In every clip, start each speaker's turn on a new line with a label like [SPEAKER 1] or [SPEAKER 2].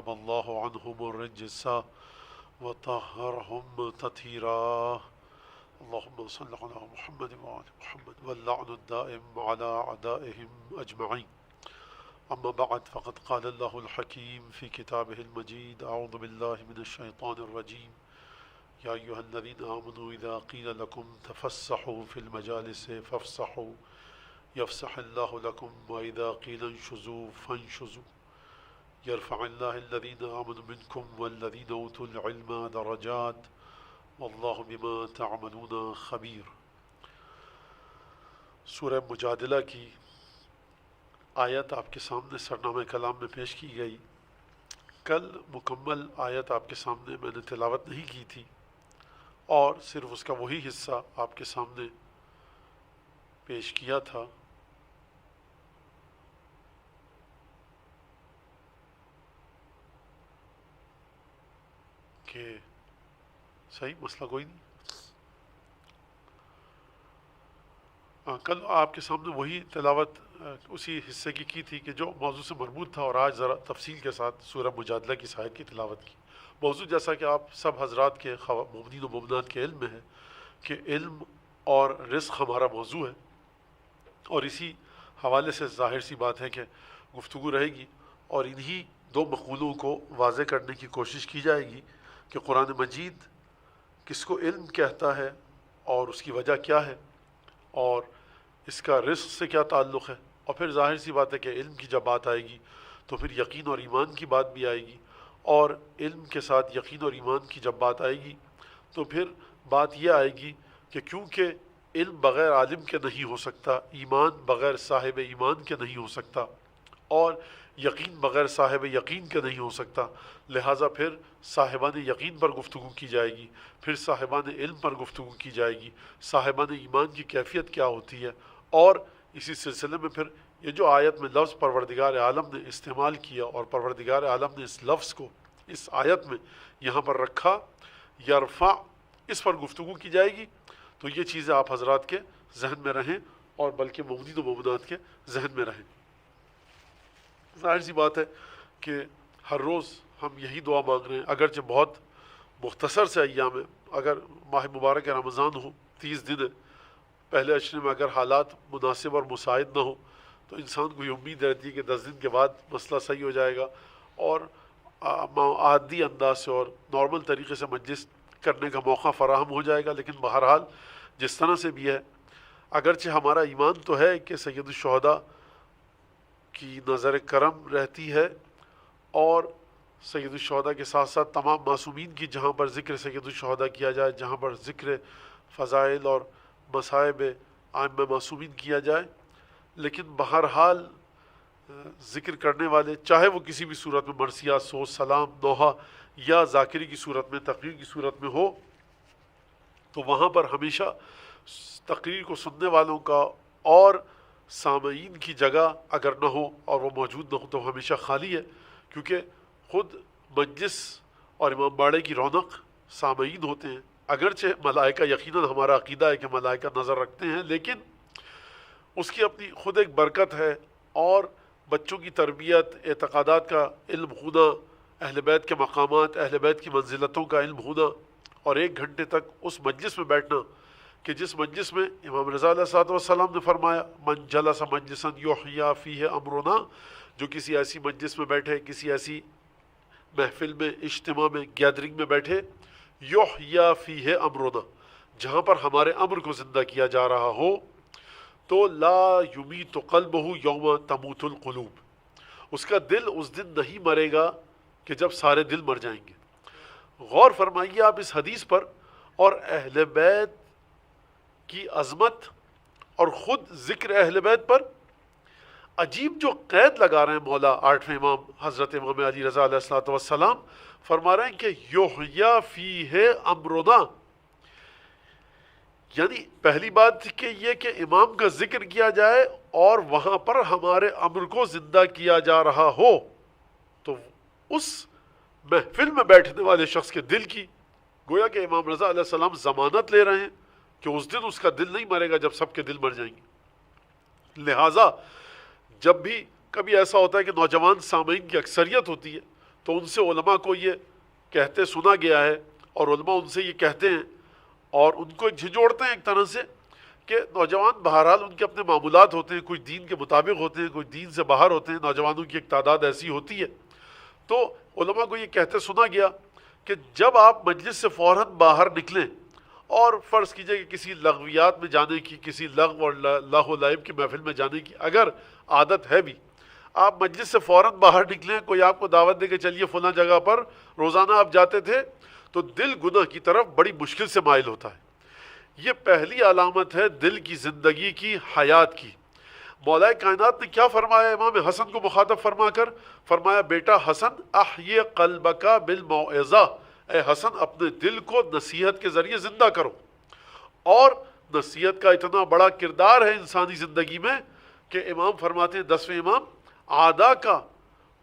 [SPEAKER 1] الله عنهم الرجس وطهرهم تطهيرا. اللهم صل على محمد وآل محمد واللعن الدائم على أعدائهم أجمعين. أما بعد، فقد قال الله الحكيم في كتابه المجيد: أعوذ بالله من الشيطان الرجيم. يا أيها الذين آمنوا إذا قيل لكم تفسحوا في المجالس فافسحوا يفسح الله لكم وإذا قيل انشزوا فانشزوا يرفع الله الذين آمنوا منكم والذين أوتوا العلم درجات والله بما تعملون خبیر. سورہ مجادلہ کی آیت آپ کے سامنے سرنامہ کلام میں پیش کی گئی. کل مکمل آیت آپ کے سامنے میں نے تلاوت نہیں کی تھی اور صرف اس کا وہی حصہ آپ کے سامنے پیش کیا تھا. کہ صحیح مسئلہ کوئی نہیں. کل آپ کے سامنے وہی تلاوت اسی حصے کی تھی کہ جو موضوع سے مربوط تھا، اور آج ذرا تفصیل کے ساتھ سورہ مجادلہ کی آیت کی تلاوت کی. موضوع جیسا کہ آپ سب حضرات کے مومنین و مومنات کے علم میں ہے کہ علم اور رزق ہمارا موضوع ہے، اور اسی حوالے سے ظاہر سی بات ہے کہ گفتگو رہے گی اور انہی دو مقولوں کو واضح کرنے کی کوشش کی جائے گی کہ قرآن مجید کس کو علم کہتا ہے اور اس کی وجہ کیا ہے، اور اس کا رزق سے کیا تعلق ہے. اور پھر ظاہر سی بات ہے کہ علم کی جب بات آئے گی تو پھر یقین اور ایمان کی بات بھی آئے گی، اور علم کے ساتھ یقین اور ایمان کی جب بات آئے گی تو پھر بات یہ آئے گی کہ کیونکہ علم بغیر عالم کے نہیں ہو سکتا، ایمان بغیر صاحب ایمان کے نہیں ہو سکتا، اور یقین بغیر صاحب یقین کے نہیں ہو سکتا، لہٰذا پھر صاحبان یقین پر گفتگو کی جائے گی، پھر صاحبان علم پر گفتگو کی جائے گی، صاحبان ایمان کی کیفیت کیا ہوتی ہے. اور اسی سلسلے میں پھر یہ جو آیت میں لفظ پروردگار عالم نے استعمال کیا، اور پروردگار عالم نے اس لفظ کو اس آیت میں یہاں پر رکھا، یرفع، اس پر گفتگو کی جائے گی. تو یہ چیزیں آپ حضرات کے ذہن میں رہیں، اور بلکہ مومنین و مومنات کے ذہن میں رہیں. ظاہر سی بات ہے کہ ہر روز ہم یہی دعا مانگ رہے ہیں، اگرچہ بہت مختصر سے ایام ہے. اگر ماہ مبارک رمضان ہو، 30 دن ہے، پہلے عشرے میں اگر حالات مناسب اور مساعد نہ ہو تو انسان کو یہ امید رہتی ہے کہ 10 دن کے بعد مسئلہ صحیح ہو جائے گا اور عادی انداز سے اور نارمل طریقے سے مجلس کرنے کا موقع فراہم ہو جائے گا. لیکن بہرحال جس طرح سے بھی ہے، اگرچہ ہمارا ایمان تو ہے کہ سید الشہداء کی نظر کرم رہتی ہے، اور سید الشہداء کے ساتھ ساتھ تمام معصومین کی جہاں پر ذکر سید الشہداء کیا جائے، جہاں پر ذکر فضائل اور مصائب ائمہ معصومین کیا جائے، لیکن بہرحال ذکر کرنے والے چاہے وہ کسی بھی صورت میں مرثیہ، سوز، سلام، نوحہ یا ذاکری کی صورت میں، تقریر کی صورت میں ہو، تو وہاں پر ہمیشہ تقریر کو سننے والوں کا اور سامعین کی جگہ اگر نہ ہو اور وہ موجود نہ ہو تو ہمیشہ خالی ہے، کیونکہ خود مجلس اور امام باڑے کی رونق سامعین ہوتے ہیں. اگرچہ ملائکہ یقیناً ہمارا عقیدہ ہے کہ ملائکہ نظر رکھتے ہیں، لیکن اس کی اپنی خود ایک برکت ہے، اور بچوں کی تربیت، اعتقادات کا علم ہونا، اہل بیت کے مقامات، اہل بیت کی منزلتوں کا علم ہونا، اور 1 گھنٹے تک اس مجلس میں بیٹھنا کہ جس مجلس میں امام رضا علیہ السلام نے فرمایا: من جلس مجلسا یحیی فیہ امرنا، جو کسی ایسی مجلس میں بیٹھے، کسی ایسی محفل میں، اجتماع میں، گیدرنگ میں بیٹھے، یحیی فیہ امرنا، جہاں پر ہمارے امر کو زندہ کیا جا رہا ہو، تو لا یمیت قلبہ یوم تموت القلوب، اس کا دل اس دن نہیں مرے گا کہ جب سارے دل مر جائیں گے. غور فرمائیے آپ اس حدیث پر اور اہل بیت کی عظمت اور خود ذکر اہل بیت پر. عجیب جو قید لگا رہے ہیں مولا 8ویں امام حضرت امام علی رضا علیہ السلام، فرما رہے ہیں کہ یحیی فیہ امرنا، یعنی پہلی بات کہ یہ کہ امام کا ذکر کیا جائے اور وہاں پر ہمارے امر کو زندہ کیا جا رہا ہو، تو اس محفل میں بیٹھنے والے شخص کے دل کی گویا کہ امام رضا علیہ السلام ضمانت لے رہے ہیں کہ اس دن اس کا دل نہیں مرے گا جب سب کے دل مر جائیں گے. لہٰذا جب بھی کبھی ایسا ہوتا ہے کہ نوجوان سامعین کی اکثریت ہوتی ہے تو ان سے علماء کو یہ کہتے سنا گیا ہے، اور علماء ان سے یہ کہتے ہیں اور ان کو جھنجھوڑتے ہیں ایک طرح سے کہ نوجوان بہرحال ان کے اپنے معمولات ہوتے ہیں، کچھ دین کے مطابق ہوتے ہیں، کچھ دین سے باہر ہوتے ہیں، نوجوانوں کی ایک تعداد ایسی ہوتی ہے۔ تو علماء کو یہ کہتے سنا گیا کہ جب آپ مجلس سے فوراً باہر نکلیں اور فرض کیجئے کہ کسی لغویات میں جانے کی، کسی لغو اور لہو و لعب کی محفل میں جانے کی اگر عادت ہے بھی، آپ مجلس سے فوراً باہر نکلیں، کوئی آپ کو دعوت دے کے چلیے فلاں جگہ پر روزانہ آپ جاتے تھے، تو دل گناہ کی طرف بڑی مشکل سے مائل ہوتا ہے۔ یہ پہلی علامت ہے دل کی زندگی کی، حیات کی۔ مولا کائنات نے کیا فرمایا امام حسن کو مخاطب فرما کر؟ فرمایا بیٹا حسن احیی قلبک بالموعظہ، اے حسن اپنے دل کو نصیحت کے ذریعے زندہ کرو۔ اور نصیحت کا اتنا بڑا کردار ہے انسانی زندگی میں کہ امام فرماتے ہیں 10ویں امام، عادا کا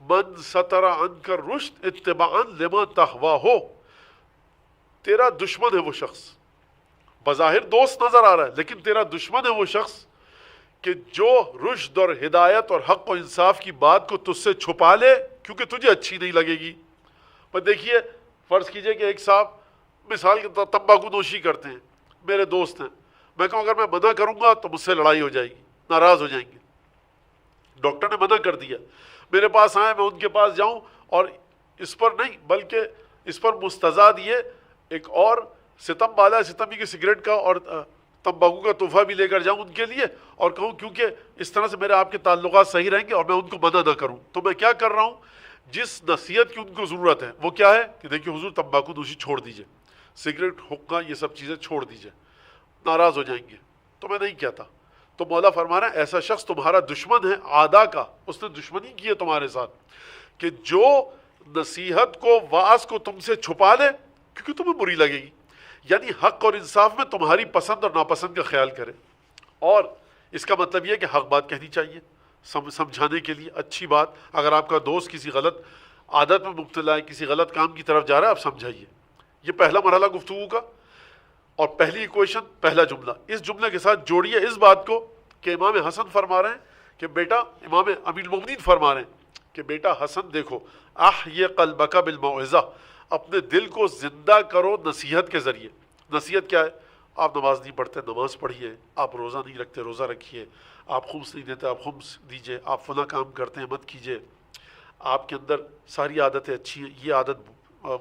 [SPEAKER 1] من ستر عنک الرشد اتباعا لما تہواہ، تیرا دشمن ہے وہ شخص، بظاہر دوست نظر آ رہا ہے لیکن تیرا دشمن ہے وہ شخص کہ جو رشد اور ہدایت اور حق و انصاف کی بات کو تجھ سے چھپا لے کیونکہ تجھے اچھی نہیں لگے گی۔ پر دیکھیے فرض کیجئے کہ ایک صاحب مثال کے طور تمباکو نوشی کرتے ہیں، میرے دوست ہیں، میں کہوں اگر میں منع کروں گا تو مجھ سے لڑائی ہو جائے گی، ناراض ہو جائیں گے، ڈاکٹر نے منع کر دیا، میرے پاس آئے میں ان کے پاس جاؤں اور اس پر نہیں بلکہ اس پر مستزاد یہ ایک اور ستم بالا ستمی کے سگریٹ کا اور تمباکو کا تحفہ بھی لے کر جاؤں ان کے لیے اور کہوں کیونکہ اس طرح سے میرے آپ کے تعلقات صحیح رہیں گے اور میں ان کو منع نہ کروں، تو میں کیا کر رہا ہوں؟ جس نصیحت کی ان کو ضرورت ہے وہ کیا ہے کہ دیکھیے حضور تمباکو نوشی چھوڑ دیجئے، سگریٹ حقہ یہ سب چیزیں چھوڑ دیجئے، ناراض ہو جائیں گے، تو میں نہیں کہتا۔ تو مولا فرما رہا ہے ایسا شخص تمہارا دشمن ہے، عادا کا، اس نے دشمنی کی ہے تمہارے ساتھ، کہ جو نصیحت کو واعظ کو تم سے چھپا لے کیونکہ تمہیں بری لگے گی، یعنی حق اور انصاف میں تمہاری پسند اور ناپسند کا خیال کرے۔ اور اس کا مطلب یہ ہے کہ حق بات کہنی چاہیے سمجھانے کے لیے، اچھی بات، اگر آپ کا دوست کسی غلط عادت میں مبتلا ہے، کسی غلط کام کی طرف جا رہا ہے، آپ سمجھائیے۔ یہ پہلا مرحلہ گفتگو کا، اور پہلی ایکویشن، پہلا جملہ، اس جملے کے ساتھ جوڑیے اس بات کو کہ امام حسن فرما رہے ہیں کہ بیٹا، امام امیر المومنین فرما رہے ہیں کہ بیٹا حسن دیکھو، احیی قلبک بالموعظہ، اپنے دل کو زندہ کرو نصیحت کے ذریعے۔ نصیحت کیا ہے؟ آپ نماز نہیں پڑھتے، نماز پڑھیے، آپ روزہ نہیں رکھتے، روزہ رکھیے، آپ خمس نہیں دیتے، آپ خمس دیجئے، آپ فلاں کام کرتے ہیں مت کیجئے، آپ کے اندر ساری عادتیں اچھی ہیں، یہ عادت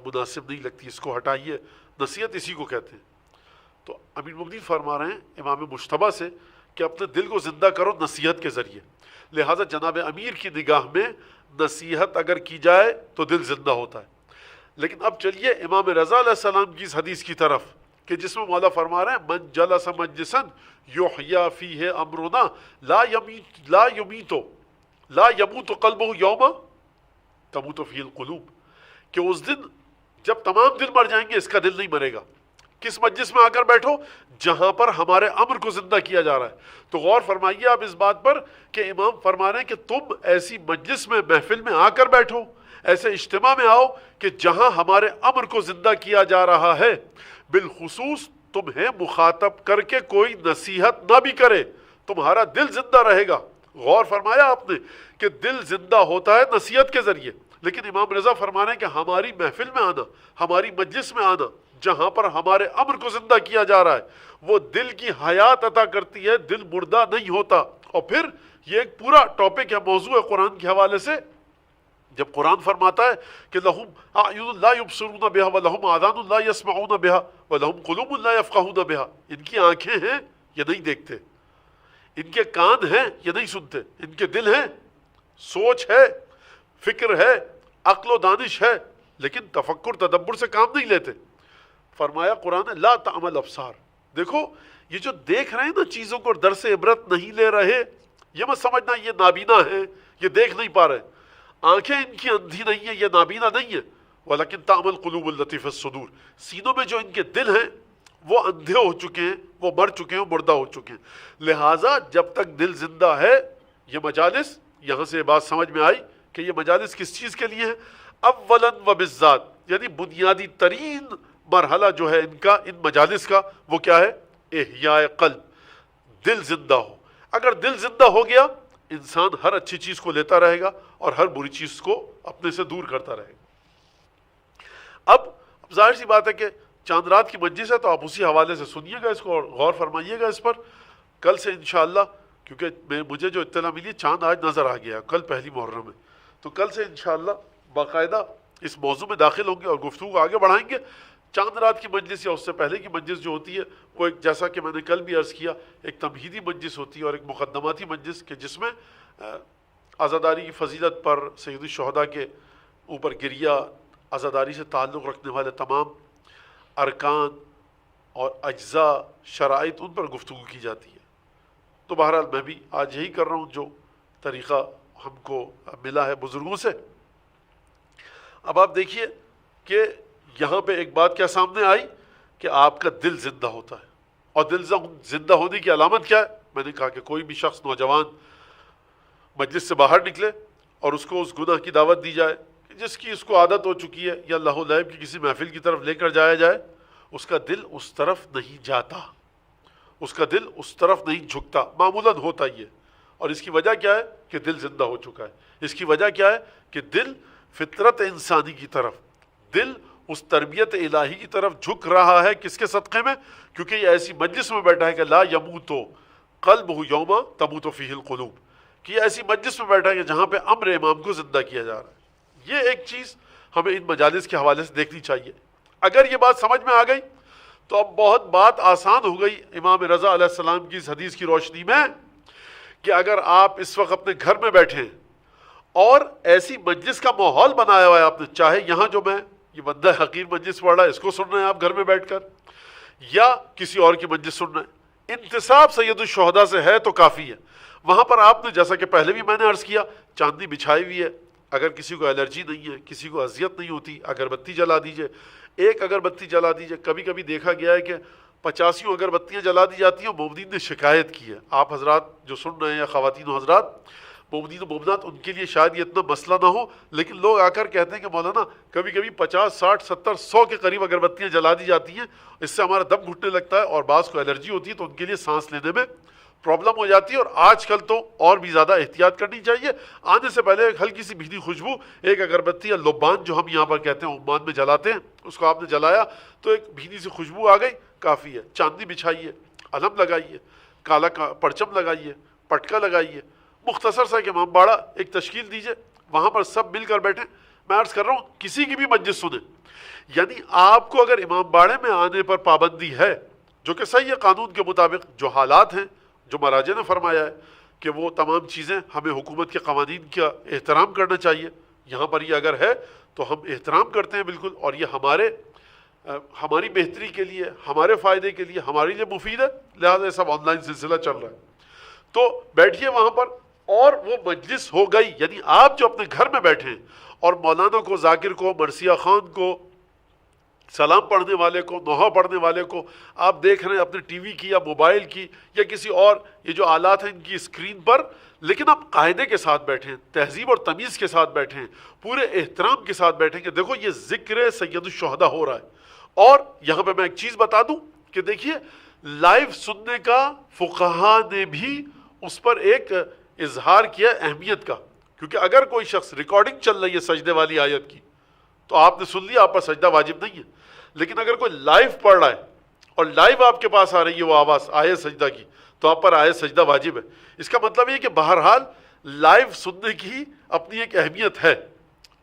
[SPEAKER 1] مناسب نہیں لگتی، اس کو ہٹائیے۔ نصیحت اسی کو کہتے ہیں۔ تو امیر المومنین فرما رہے ہیں امام مجتبیٰ سے کہ اپنے دل کو زندہ کرو نصیحت کے ذریعے، لہٰذا جناب امیر کی نگاہ میں نصیحت اگر کی جائے تو دل زندہ ہوتا ہے۔ لیکن اب چلیے امام رضا علیہ السلام کی اس حدیث کی طرف کہ جس میں مولا فرما رہے ہیں من جلس مجلسا یحییٰ فیہ امرنا لا یموت قلبہ یوم تموت فیہ القلوب، کہ اس دن جب تمام دل مر جائیں گے اس کا دل نہیں مرے گا۔ کس مجلس میں آ کر بیٹھو؟ جہاں پر ہمارے امر کو زندہ کیا جا رہا ہے۔ تو غور فرمائیے آپ اس بات پر کہ امام فرما رہے ہیں کہ تم ایسی مجلس میں، محفل میں آ کر بیٹھو، ایسے اجتماع میں آؤ کہ جہاں ہمارے امر کو زندہ کیا جا رہا ہے، بالخصوص تمہیں مخاطب کر کے کوئی نصیحت نہ بھی کرے، تمہارا دل زندہ رہے گا۔ غور فرمایا آپ نے کہ دل زندہ ہوتا ہے نصیحت کے ذریعے، لیکن امام رضا فرما رہے ہیں کہ ہماری محفل میں آنا، ہماری مجلس میں آنا جہاں پر ہمارے امر کو زندہ کیا جا رہا ہے، وہ دل کی حیات عطا کرتی ہے، دل مردہ نہیں ہوتا۔ اور پھر یہ ایک پورا ٹاپک ہے، موضوع ہے قرآن کے حوالے سے، جب قرآن فرماتا ہے کہ لہم اعین لا یبصرون بها ولہم آذان لا یسمعون بها ولہم قلوب لا یفقہون بها، ان کی آنکھیں ہیں یہ نہیں دیکھتے، ان کے کان ہیں یہ نہیں سنتے، ان کے دل ہیں، سوچ ہے، فکر ہے، عقل و دانش ہے، لیکن تفکر تدبر سے کام نہیں لیتے۔ فرمایا قرآن لا تعمل ابصار، دیکھو یہ جو دیکھ رہے ہیں نا چیزوں کو درس عبرت نہیں لے رہے، یہ مت سمجھنا یہ نابینا ہے، یہ دیکھ نہیں پا رہے، آنکھیں ان کی اندھی نہیں ہیں، یہ نابینا نہیں ہے، ولیکن تعمل قلوب التي في الصدور، سینوں میں جو ان کے دل ہیں وہ اندھے ہو چکے ہیں، وہ مر چکے ہیں، مردہ ہو چکے ہیں۔ لہٰذا جب تک دل زندہ ہے، یہ مجالس، یہاں سے بات سمجھ میں آئی کہ یہ مجالس کس چیز کے لیے ہیں؟ اولاً و بالذات، یعنی بنیادی ترین مرحلہ جو ہے ان کا، ان مجالس کا، وہ کیا ہے؟ احیاء قلب، دل زندہ ہو۔ اگر دل زندہ ہو گیا، انسان ہر اچھی چیز کو لیتا رہے گا اور ہر بری چیز کو اپنے سے دور کرتا رہے گا۔ اب ظاہر سی بات ہے کہ چاند رات کی مجلس ہے تو آپ اسی حوالے سے سنیے گا اس کو اور غور فرمائیے گا اس پر. کل سے انشاءاللہ، کیونکہ مجھے جو اطلاع ملی چاند آج نظر آ گیا، کل پہلی محرم ہے، تو کل سے انشاءاللہ باقاعدہ اس موضوع میں داخل ہوں گے اور گفتگو کو آگے بڑھائیں گے. چاند رات کی مجلس یا اس سے پہلے کی مجلس جو ہوتی ہے وہ ایک، جیسا کہ میں نے کل بھی عرض کیا، ایک تمہیدی مجلس ہوتی ہے اور ایک مقدماتی مجلس، کہ جس میں عزاداری کی فضیلت پر، سید الشہداء کے اوپر گریہ، عزاداری سے تعلق رکھنے والے تمام ارکان اور اجزاء، شرائط، ان پر گفتگو کی جاتی ہے. تو بہرحال میں بھی آج یہی کر رہا ہوں جو طریقہ ہم کو ملا ہے بزرگوں سے. اب آپ دیکھیے کہ یہاں پہ ایک بات کیا سامنے آئی کہ آپ کا دل زندہ ہوتا ہے. اور دل زندہ ہونے کی علامت کیا ہے؟ میں نے کہا کہ کوئی بھی شخص، نوجوان، مجلس سے باہر نکلے اور اس کو اس گناہ کی دعوت دی جائے جس کی اس کو عادت ہو چکی ہے، یا لہو لعب کی کسی محفل کی طرف لے کر جایا جائے، اس کا دل اس طرف نہیں جاتا، اس کا دل اس طرف نہیں جھکتا. معمولاً ہوتا ہی ہے. اور اس کی وجہ کیا ہے؟ کہ دل زندہ ہو چکا ہے. اس کی وجہ کیا ہے؟ کہ دل فطرت انسانی کی طرف، دل اس تربیت الہی کی طرف جھک رہا ہے. کس کے صدقے میں؟ کیونکہ یہ ایسی مجلس میں بیٹھا ہے کہ لا یموت قلبہ یوم تموت فیہ القلوب، کہ یہ ایسی مجلس میں بیٹھا ہے کہ جہاں پہ امر امام کو زندہ کیا جا رہا ہے. یہ ایک چیز ہمیں ان مجالس کے حوالے سے دیکھنی چاہیے. اگر یہ بات سمجھ میں آ گئی تو اب بہت بات آسان ہو گئی امام رضا علیہ السلام کی اس حدیث کی روشنی میں، کہ اگر آپ اس وقت اپنے گھر میں بیٹھے ہیں اور ایسی مجلس کا ماحول بنایا ہوا ہے آپ نے، چاہے یہاں جو میں یہ بندہ حقیر مجلس پڑھ رہا ہے اس کو سن رہے ہیں آپ گھر میں بیٹھ کر، یا کسی اور کی مجلس سن رہے ہیں، انتساب سید الشہداء سے ہے تو کافی ہے. وہاں پر آپ نے، جیسا کہ پہلے بھی میں نے عرض کیا، چاندنی بچھائی ہوئی ہے. اگر کسی کو الرجی نہیں ہے، کسی کو اذیت نہیں ہوتی، اگربتی جلا دیجئے، ایک اگربتی جلا دیجئے. کبھی کبھی دیکھا گیا ہے کہ 85 اگربتیاں جلا دی جاتی ہیں. مومنین نے شکایت کی ہے. آپ حضرات جو سن رہے ہیں، یا خواتین و حضرات، مومنین و مومنات، ان کے لیے شاید یہ اتنا مسئلہ نہ ہو، لیکن لوگ آ کر کہتے ہیں کہ مولانا کبھی کبھی 50 60 70 100 کے قریب اگربتیاں جلا دی جاتی ہیں، اس سے ہمارا دم گھٹنے لگتا ہے اور بعض کو الرجی ہوتی ہے تو ان کے لیے سانس لینے میں پرابلم ہو جاتی ہے. اور آج کل تو اور بھی زیادہ احتیاط کرنی چاہیے. آنے سے پہلے ایک ہلکی سی بھینی خوشبو، ایک اگربتی یا لبان جو ہم یہاں پر کہتے ہیں عمان میں جلاتے ہیں، اس کو آپ نے جلایا تو ایک بھینی سی خوشبو آ گئی، کافی ہے. چاندنی بچھائیے، علم لگائیے، کالا پرچم لگائیے، پٹکا لگائیے، مختصر سا ایک امام باڑہ ایک تشکیل دیجئے، وہاں پر سب مل کر بیٹھیں. میں عرض کر رہا ہوں کسی کی بھی مجلس سنیں، یعنی آپ کو اگر امام باڑے میں آنے پر پابندی ہے، جو کہ صحیح ہے قانون کے مطابق، جو حالات ہیں جو مراجع نے فرمایا ہے کہ وہ تمام چیزیں ہمیں حکومت کے قوانین کا احترام کرنا چاہیے، یہاں پر یہ اگر ہے تو ہم احترام کرتے ہیں بالکل، اور یہ ہماری بہتری کے لیے، ہمارے فائدے کے لیے، ہمارے لیے مفید ہے. لہٰذا یہ سب آن لائن سلسلہ چل رہا ہے، تو بیٹھیے وہاں پر. اور وہ مجلس ہو گئی، یعنی آپ جو اپنے گھر میں بیٹھے ہیں اور مولانا کو، ذاکر کو، مرثیہ خان کو، سلام پڑھنے والے کو، نوحہ پڑھنے والے کو آپ دیکھ رہے ہیں اپنے ٹی وی کی یا موبائل کی یا کسی اور یہ جو آلات ہیں ان کی اسکرین پر، لیکن آپ قاعدے کے ساتھ بیٹھیں، تہذیب اور تمیز کے ساتھ بیٹھیں، پورے احترام کے ساتھ بیٹھیں کہ دیکھو یہ ذکر سید الشہداء ہو رہا ہے. اور یہاں پہ میں ایک چیز بتا دوں کہ دیکھیے لائیو سننے کا فقہا نے بھی اس پر ایک اظہار کیا اہمیت کا، کیونکہ اگر کوئی شخص ریکارڈنگ چل رہی ہے سجدے والی آیت کی تو آپ نے سن لیا، آپ پر سجدہ واجب نہیں ہے. لیکن اگر کوئی لائیو پڑھ رہا ہے اور لائیو آپ کے پاس آ رہی ہے وہ آواز آیت سجدہ کی، تو آپ پر آیت سجدہ واجب ہے. اس کا مطلب یہ کہ بہرحال لائیو سننے کی اپنی ایک اہمیت ہے.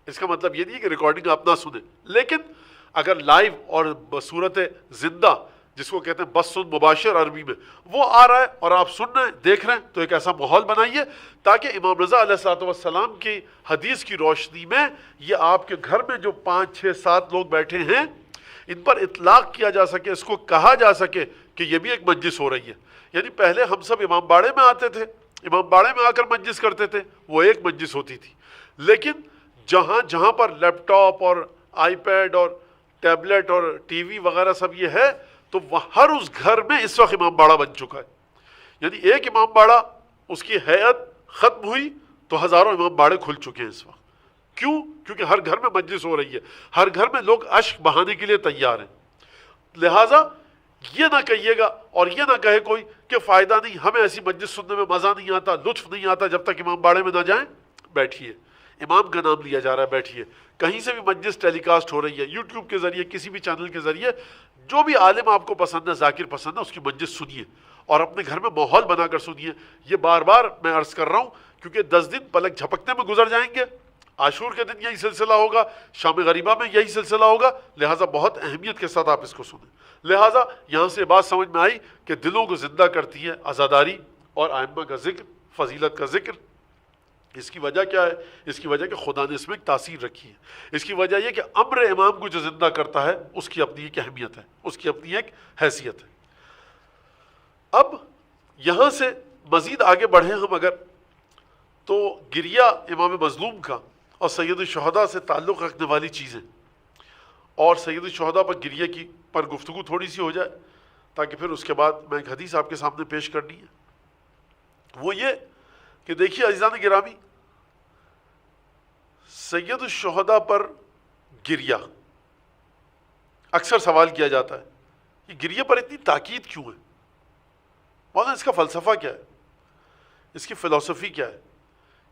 [SPEAKER 1] اس کا مطلب یہ نہیں کہ ریکارڈنگ آپ نہ سنیں، لیکن اگر لائیو اور بصورت زندہ، جس کو کہتے ہیں بث مباشر عربی میں، وہ آ رہا ہے اور آپ سن رہے ہیں، دیکھ رہے ہیں، تو ایک ایسا ماحول بنائیے تاکہ امام رضا علیہ السلام کی حدیث کی روشنی میں یہ آپ کے گھر میں جو 5 6 7 لوگ بیٹھے ہیں ان پر اطلاق کیا جا سکے، اس کو کہا جا سکے کہ یہ بھی ایک مجلس ہو رہی ہے. یعنی پہلے ہم سب امام باڑے میں آتے تھے، امام باڑے میں آ کر مجلس کرتے تھے، وہ ایک مجلس ہوتی تھی. لیکن جہاں پر لیپ ٹاپ اور آئی پیڈ اور ٹیبلٹ اور ٹی وی وغیرہ سب یہ ہے، تو ہر اس گھر میں اس وقت امام باڑہ بن چکا ہے. یعنی ایک امام باڑہ اس کی حیت ختم ہوئی تو ہزاروں امام باڑے کھل چکے ہیں اس وقت. کیوں؟ کیونکہ ہر گھر میں مجلس ہو رہی ہے، ہر گھر میں لوگ اشک بہانے کے لیے تیار ہیں. لہٰذا یہ نہ کہیے گا اور یہ نہ کہے کوئی کہ فائدہ نہیں، ہمیں ایسی مجلس سننے میں مزہ نہیں آتا، لطف نہیں آتا جب تک امام باڑے میں نہ جائیں. بیٹھیے، امام کا نام لیا جا رہا ہے بیٹھیے، کہیں سے بھی مجلس ٹیلی کاسٹ ہو رہی ہے، یوٹیوب کے ذریعے کسی بھی چینل کے ذریعے، جو بھی عالم آپ کو پسند ہے، ذاکر پسند ہے، اس کی مجلس سنیے اور اپنے گھر میں ماحول بنا کر سنیے۔ یہ بار بار میں عرض کر رہا ہوں کیونکہ 10 دن پلک جھپکنے میں گزر جائیں گے، عاشور کے دن یہی سلسلہ ہوگا، شام غریبہ میں یہی سلسلہ ہوگا، لہٰذا بہت اہمیت کے ساتھ آپ اس کو سنیں۔ لہٰذا یہاں سے بات سمجھ میں آئی کہ دلوں کو زندہ کرتی ہے عزاداری اور ائمہ کا ذکر، فضیلت کا ذکر۔ اس کی وجہ کیا ہے؟ اس کی وجہ کہ خدا نے اس میں ایک تاثیر رکھی ہے۔ اس کی وجہ یہ کہ امر امام کو جو زندہ کرتا ہے اس کی اپنی ایک اہمیت ہے، اس کی اپنی ایک حیثیت ہے۔ اب یہاں سے مزید آگے بڑھیں ہم اگر، تو گریہ امام مظلوم کا اور سید الشہداء سے تعلق رکھنے والی چیزیں، اور سید الشہداء پر گریہ کی پر گفتگو تھوڑی سی ہو جائے، تاکہ پھر اس کے بعد میں ایک حدیث آپ کے سامنے پیش کرنی ہے۔ وہ یہ کہ دیکھیے عزیزان گرامی، سید الشہداء پر گریہ، اکثر سوال کیا جاتا ہے کہ گریہ پر اتنی تاکید کیوں ہے؟ مولانا اس کا فلسفہ کیا ہے؟ اس کی فلسفی کیا ہے؟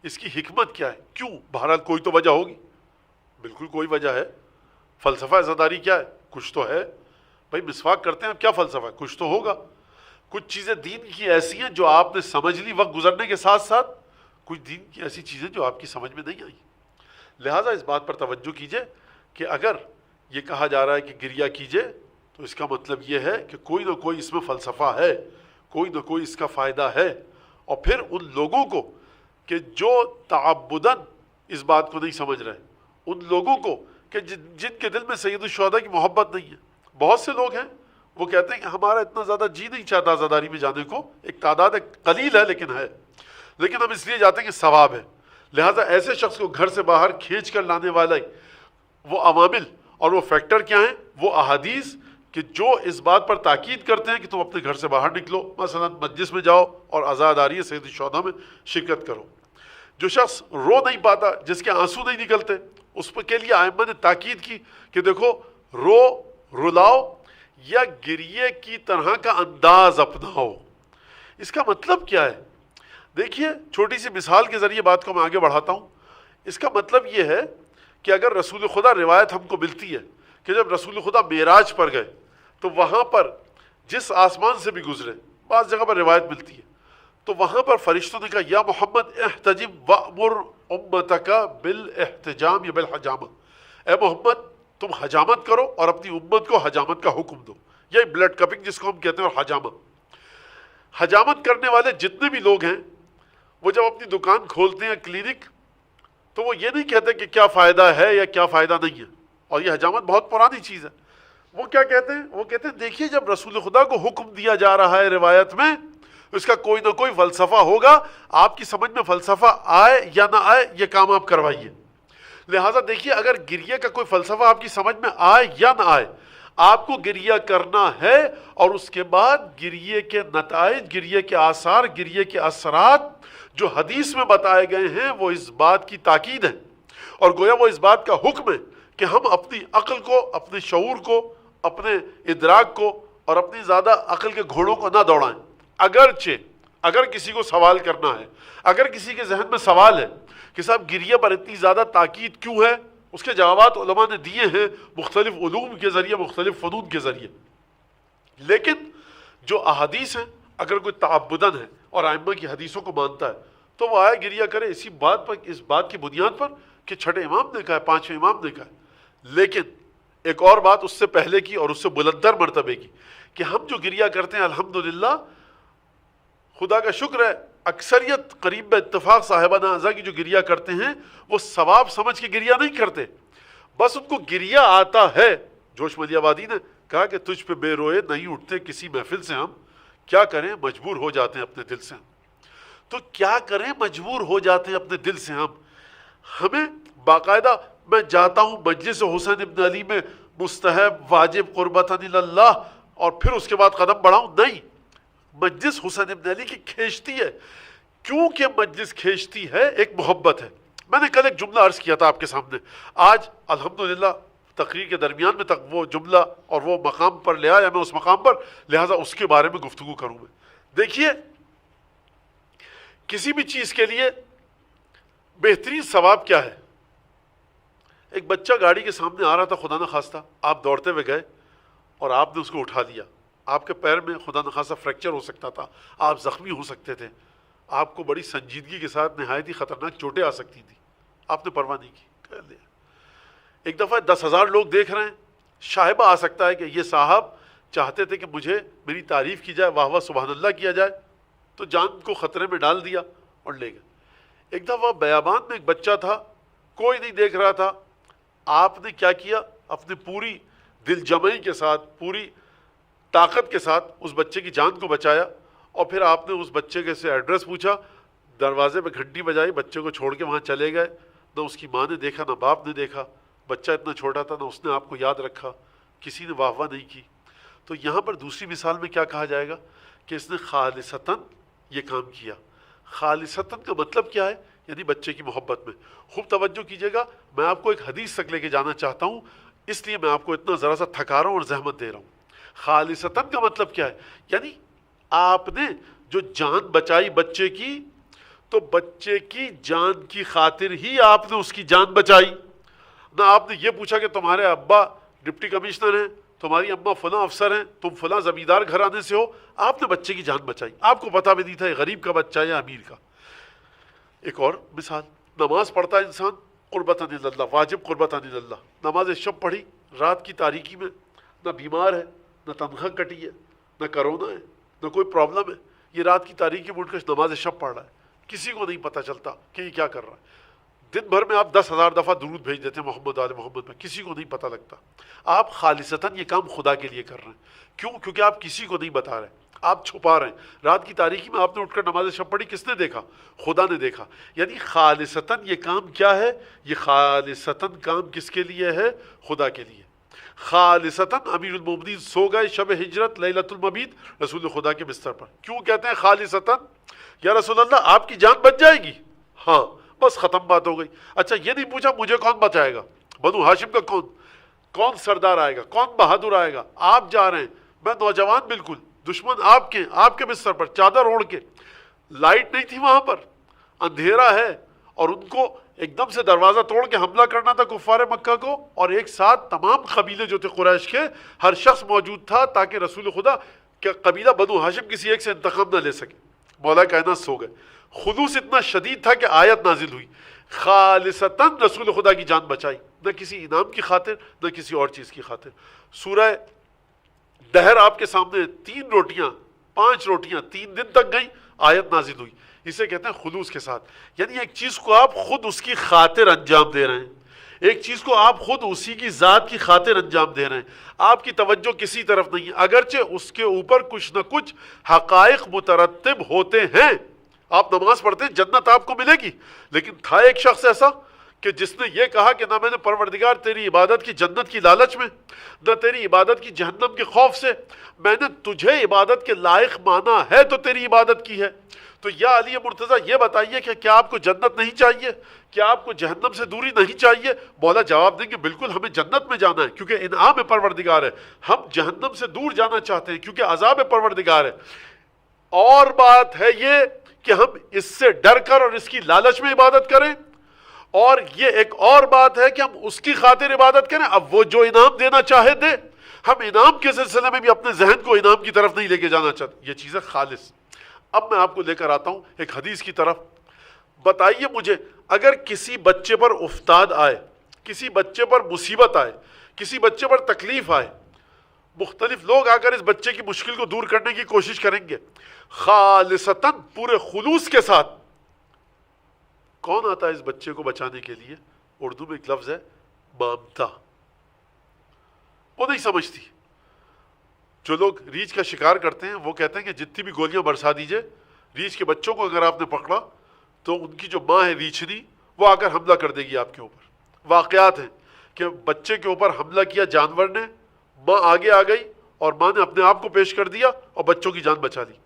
[SPEAKER 1] اس کی حکمت کیا ہے؟ کیوں؟ بہرحال کوئی تو وجہ ہوگی، بالکل کوئی وجہ ہے۔ فلسفہ عزاداری کیا ہے؟ کچھ تو ہے بھائی، مسواک کرتے ہیں، کیا فلسفہ ہے؟ کچھ تو ہوگا۔ کچھ چیزیں دین کی ایسی ہیں جو آپ نے سمجھ لی وقت گزرنے کے ساتھ ساتھ، کچھ دین کی ایسی چیزیں جو آپ کی سمجھ میں نہیں آئی۔ لہٰذا اس بات پر توجہ کیجئے کہ اگر یہ کہا جا رہا ہے کہ گریہ کیجئے، تو اس کا مطلب یہ ہے کہ کوئی نہ کوئی اس میں فلسفہ ہے، کوئی نہ کوئی اس کا فائدہ ہے۔ اور پھر ان لوگوں کو کہ جو تعبداً اس بات کو نہیں سمجھ رہے، ان لوگوں کو کہ جن کے دل میں سید الشہداء کی محبت نہیں ہے، بہت سے لوگ ہیں وہ کہتے ہیں کہ ہمارا اتنا زیادہ جی نہیں چاہتا عزاداری میں جانے کو، ایک تعداد قلیل ہے لیکن ہے، لیکن ہم اس لیے جاتے ہیں کہ ثواب ہے۔ لہٰذا ایسے شخص کو گھر سے باہر کھینچ کر لانے والا وہ عوامل اور وہ فیکٹر کیا ہیں؟ وہ احادیث کہ جو اس بات پر تاکید کرتے ہیں کہ تم اپنے گھر سے باہر نکلو، مثلا مجلس میں جاؤ اور عزاداری سید الشہداء میں شرکت کرو۔ جو شخص رو نہیں پاتا، جس کے آنسو نہیں نکلتے، اس پر کے لیے ائمہ نے تاکید کی کہ دیکھو رلاؤ یا گریے کی طرح کا انداز اپناؤ۔ اس کا مطلب کیا ہے؟ دیکھیے چھوٹی سی مثال کے ذریعے بات کو میں آگے بڑھاتا ہوں۔ اس کا مطلب یہ ہے کہ اگر رسول خدا، روایت ہم کو ملتی ہے کہ جب رسول خدا معراج پر گئے تو وہاں پر جس آسمان سے بھی گزرے، بعض جگہ پر روایت ملتی ہے، تو وہاں پر فرشتوں نے کہا یا محمد احتجم وامر امتک بالاحتجام یا بالحجامہ، اے محمد تم حجامت کرو اور اپنی امت کو حجامت کا حکم دو، یا بلڈ کپنگ جس کو ہم کہتے ہیں، اور حجامہ۔ حجامت کرنے والے جتنے بھی لوگ ہیں وہ جب اپنی دکان کھولتے ہیں، کلینک، تو وہ یہ نہیں کہتے کہ کیا فائدہ ہے یا کیا فائدہ نہیں ہے، اور یہ حجامت بہت پرانی چیز ہے۔ وہ کیا کہتے ہیں؟ وہ کہتے ہیں دیکھیے جب رسول خدا کو حکم دیا جا رہا ہے روایت میں، اس کا کوئی نہ کوئی فلسفہ ہوگا، آپ کی سمجھ میں فلسفہ آئے یا نہ آئے یہ کام آپ کروائیے۔ لہٰذا دیکھیے اگر گریہ کا کوئی فلسفہ آپ کی سمجھ میں آئے یا نہ آئے، آپ کو گریہ کرنا ہے، اور اس کے بعد گریہ کے نتائج، گریہ کے آثار، گریہ کے اثرات جو حدیث میں بتائے گئے ہیں وہ اس بات کی تاکید ہے، اور گویا وہ اس بات کا حکم ہے کہ ہم اپنی عقل کو، اپنے شعور کو، اپنے ادراک کو اور اپنی زیادہ عقل کے گھوڑوں کو نہ دوڑائیں۔ اگرچہ اگر کسی کو سوال کرنا ہے، اگر کسی کے ذہن میں سوال ہے کہ صاحب گریہ پر اتنی زیادہ تاکید کیوں ہے، اس کے جوابات علماء نے دیے ہیں مختلف علوم کے ذریعے، مختلف فنون کے ذریعے، لیکن جو احادیث ہیں اگر کوئی تعبداً ہے اور ائمہ کی حدیثوں کو مانتا ہے تو وہ آیا گریہ کرے اسی بات پر، اس بات کی بنیاد پر کہ چھٹے امام نے کہا ہے، پانچویں امام نے کہا ہے۔ لیکن ایک اور بات اس سے پہلے کی اور اس سے بلندر مرتبے کی کہ ہم جو گریہ کرتے ہیں الحمدللہ خدا کا شکر ہے، اکثریت قریب اتفاق صاحبانہ اعضاء کی جو گریہ کرتے ہیں وہ ثواب سمجھ کے گریہ نہیں کرتے، بس ان کو گریہ آتا ہے۔ جوش ملی آبادی نے کہا کہ تجھ پہ بے روئے نہیں اٹھتے کسی محفل سے ہم، کیا کریں مجبور ہو جاتے ہیں اپنے دل سے ہم۔ تو کیا کریں مجبور ہو جاتے ہیں اپنے دل سے ہم۔ ہمیں باقاعدہ میں جاتا ہوں مجلس حسین ابن علی میں مستحب واجب قربتاً اللہ اور پھر اس کے بعد قدم بڑھاؤں، نہیں، مجلس حسین ابن علی کی کھینچتی ہے۔ کیونکہ مجلس کھینچتی ہے، ایک محبت ہے۔ میں نے کل ایک جملہ عرض کیا تھا آپ کے سامنے، آج الحمدللہ تقریر کے درمیان میں تک وہ جملہ اور وہ مقام پر لے آیا میں اس مقام پر، لہٰذا اس کے بارے میں گفتگو کروں میں۔ دیکھیے کسی بھی چیز کے لیے بہترین ثواب کیا ہے؟ ایک بچہ گاڑی کے سامنے آ رہا تھا، خدا نخواستہ آپ دوڑتے ہوئے گئے اور آپ نے اس کو اٹھا لیا، آپ کے پیر میں خدا نخواستہ فریکچر ہو سکتا تھا، آپ زخمی ہو سکتے تھے، آپ کو بڑی سنجیدگی کے ساتھ نہایت ہی خطرناک چوٹیں آ سکتی تھیں، آپ نے پرواہ نہیں کی، کر دیا۔ ایک دفعہ 10,000 لوگ دیکھ رہے ہیں، شائبہ آ سکتا ہے کہ یہ صاحب چاہتے تھے کہ مجھے میری تعریف کی جائے، واہ واہ سبحان اللہ کیا جائے، تو جان کو خطرے میں ڈال دیا اور لے گئے۔ ایک دفعہ بیابان میں ایک بچہ تھا، کوئی نہیں دیکھ رہا تھا، آپ نے کیا کیا، اپنی پوری دل جمعی کے ساتھ، پوری طاقت کے ساتھ اس بچے کی جان کو بچایا، اور پھر آپ نے اس بچے کے سے ایڈریس پوچھا، دروازے پہ گھنٹی بجائی، بچے کو چھوڑ کے وہاں چلے گئے، نہ اس کی ماں نے دیکھا نہ باپ نے دیکھا، بچہ اتنا چھوٹا تھا، نہ اس نے آپ کو یاد رکھا، کسی نے واہ واہ نہیں کی۔ تو یہاں پر دوسری مثال میں کیا کہا جائے گا کہ اس نے خالصتاً یہ کام کیا۔ خالصتاً کا مطلب کیا ہے؟ یعنی بچے کی محبت میں۔ خوب توجہ کیجیے گا، میں آپ کو ایک حدیث تک لے کے جانا چاہتا ہوں، اس لیے میں آپ کو اتنا ذرا سا تھکا رہا ہوں اور زحمت دے رہا ہوں۔ خالصتاً کا مطلب کیا ہے؟ یعنی آپ نے جو جان بچائی بچے کی، تو بچے کی جان کی خاطر ہی آپ نے اس کی جان بچائی، نہ آپ نے یہ پوچھا کہ تمہارے ابا ڈپٹی کمشنر ہیں، تمہاری اماں فلاں افسر ہیں، تم فلاں زمیندار گھرانے سے ہو، آپ نے بچے کی جان بچائی، آپ کو پتہ بھی نہیں تھا یہ غریب کا بچہ یا امیر کا۔ ایک اور مثال، نماز پڑھتا ہے انسان قربتاً اللہ، واجب قربتاً اللہ، نماز شب پڑھی رات کی تاریکی میں، نہ بیمار ہے، نہ تنخواہ کٹی ہے، نہ کرونا ہے، نہ کوئی پرابلم ہے، یہ رات کی تاریکی میں اٹھ کر نماز شب پڑھ رہا ہے، کسی کو نہیں پتہ چلتا کہ یہ کیا کر رہا ہے۔ دن بھر میں آپ 10,000 دفعہ درود بھیج دیتے ہیں محمد آل محمد میں، کسی کو نہیں پتہ لگتا۔ آپ خالصتاً یہ کام خدا کے لیے کر رہے ہیں، کیوں؟ کیونکہ آپ کسی کو نہیں بتا رہے، آپ چھپا رہے ہیں۔ رات کی تاریکی میں آپ نے اٹھ کر نماز شب پڑھی، کس نے دیکھا؟ خدا نے دیکھا۔ یعنی خالصتاً یہ کام کیا ہے؟ یہ خالصتاً کام کس کے لیے ہے؟ خدا کے لیے۔ خالصتاً امیر المومنین سو گئے شب ہجرت لیلۃ المبیت رسول خدا کے بستر پر، کیوں کہتے ہیں خالصتاً؟ یا رسول اللہ آپ کی جان بچ جائے گی؟ ہاں، بس ختم بات ہو گئی۔ اچھا یہ نہیں پوچھا مجھے کون بچائے گا، بنو ہاشم کا کون سردار آئے گا، کون بہادر آئے گا؟ آپ جا رہے ہیں، میں نوجوان بالکل، دشمن آپ کے بستر پر چادر اوڑھ کے، لائٹ نہیں تھی وہاں پر، اندھیرا ہے، اور ان کو ایک دم سے دروازہ توڑ کے حملہ کرنا تھا کفار مکہ کو، اور ایک ساتھ تمام قبیلے جو تھے قریش کے، ہر شخص موجود تھا تاکہ رسول خدا کہ قبیلہ بنو ہاشم کسی ایک سے انتقام نہ لے سکے۔ مولا کائنات سو گئے۔ خلوص اتنا شدید تھا کہ آیت نازل ہوئی، خالصتاً رسول خدا کی جان بچائی، نہ کسی انعام کی خاطر نہ کسی اور چیز کی خاطر۔ سورہ دہر آپ کے سامنے 3 روٹیاں 5 روٹیاں 3 دن تک گئیں، آیت نازل ہوئی، اسے کہتے ہیں خلوص کے ساتھ۔ یعنی ایک چیز کو آپ خود اس کی خاطر انجام دے رہے ہیں، ایک چیز کو آپ خود اسی کی ذات کی خاطر انجام دے رہے ہیں، آپ کی توجہ کسی طرف نہیں ہے، اگرچہ اس کے اوپر کچھ نہ کچھ حقائق مترتب ہوتے ہیں۔ آپ نماز پڑھتے ہیں، جنت آپ کو ملے گی، لیکن تھا ایک شخص ایسا کہ جس نے یہ کہا کہ نہ میں نے پروردگار تیری عبادت کی جنت کی لالچ میں، نہ تیری عبادت کی جہنم کے خوف سے، میں نے تجھے عبادت کے لائق مانا ہے تو تیری عبادت کی ہے۔ تو یا علی مرتضیٰ یہ بتائیے کہ کیا آپ کو جنت نہیں چاہیے؟ کیا آپ کو جہنم سے دوری نہیں چاہیے؟ مولا جواب دیں گے بالکل ہمیں جنت میں جانا ہے کیونکہ انعام پروردگار ہے، ہم جہنم سے دور جانا چاہتے ہیں کیونکہ عذاب پروردگار ہے۔ اور بات ہے یہ کہ ہم اس سے ڈر کر اور اس کی لالچ میں عبادت کریں، اور یہ ایک اور بات ہے کہ ہم اس کی خاطر عبادت کریں، اب وہ جو انعام دینا چاہے دے، ہم انعام کے سلسلے میں بھی اپنے ذہن کو انعام کی طرف نہیں لے کے جانا چاہتے، یہ چیز ہے خالص۔ اب میں آپ کو لے کر آتا ہوں ایک حدیث کی طرف۔ بتائیے مجھے، اگر کسی بچے پر افتاد آئے، کسی بچے پر مصیبت آئے، کسی بچے پر تکلیف آئے، مختلف لوگ آ کر اس بچے کی مشکل کو دور کرنے کی کوشش کریں گے خالصتاً پورے خلوص کے ساتھ، کون آتا ہے اس بچے کو بچانے کے لیے؟ اردو میں ایک لفظ ہے مامتا، وہ نہیں سمجھتی۔ جو لوگ ریچھ کا شکار کرتے ہیں وہ کہتے ہیں کہ جتنی بھی گولیاں برسا دیجئے، ریچھ کے بچوں کو اگر آپ نے پکڑا تو ان کی جو ماں ہے ریچھنی، وہ آ کر حملہ کر دے گی آپ کے اوپر۔ واقعات ہیں کہ بچے کے اوپر حملہ کیا جانور نے، ماں آگے آ گئی اور ماں نے اپنے آپ کو پیش کر دیا اور بچوں کی جان بچا لی۔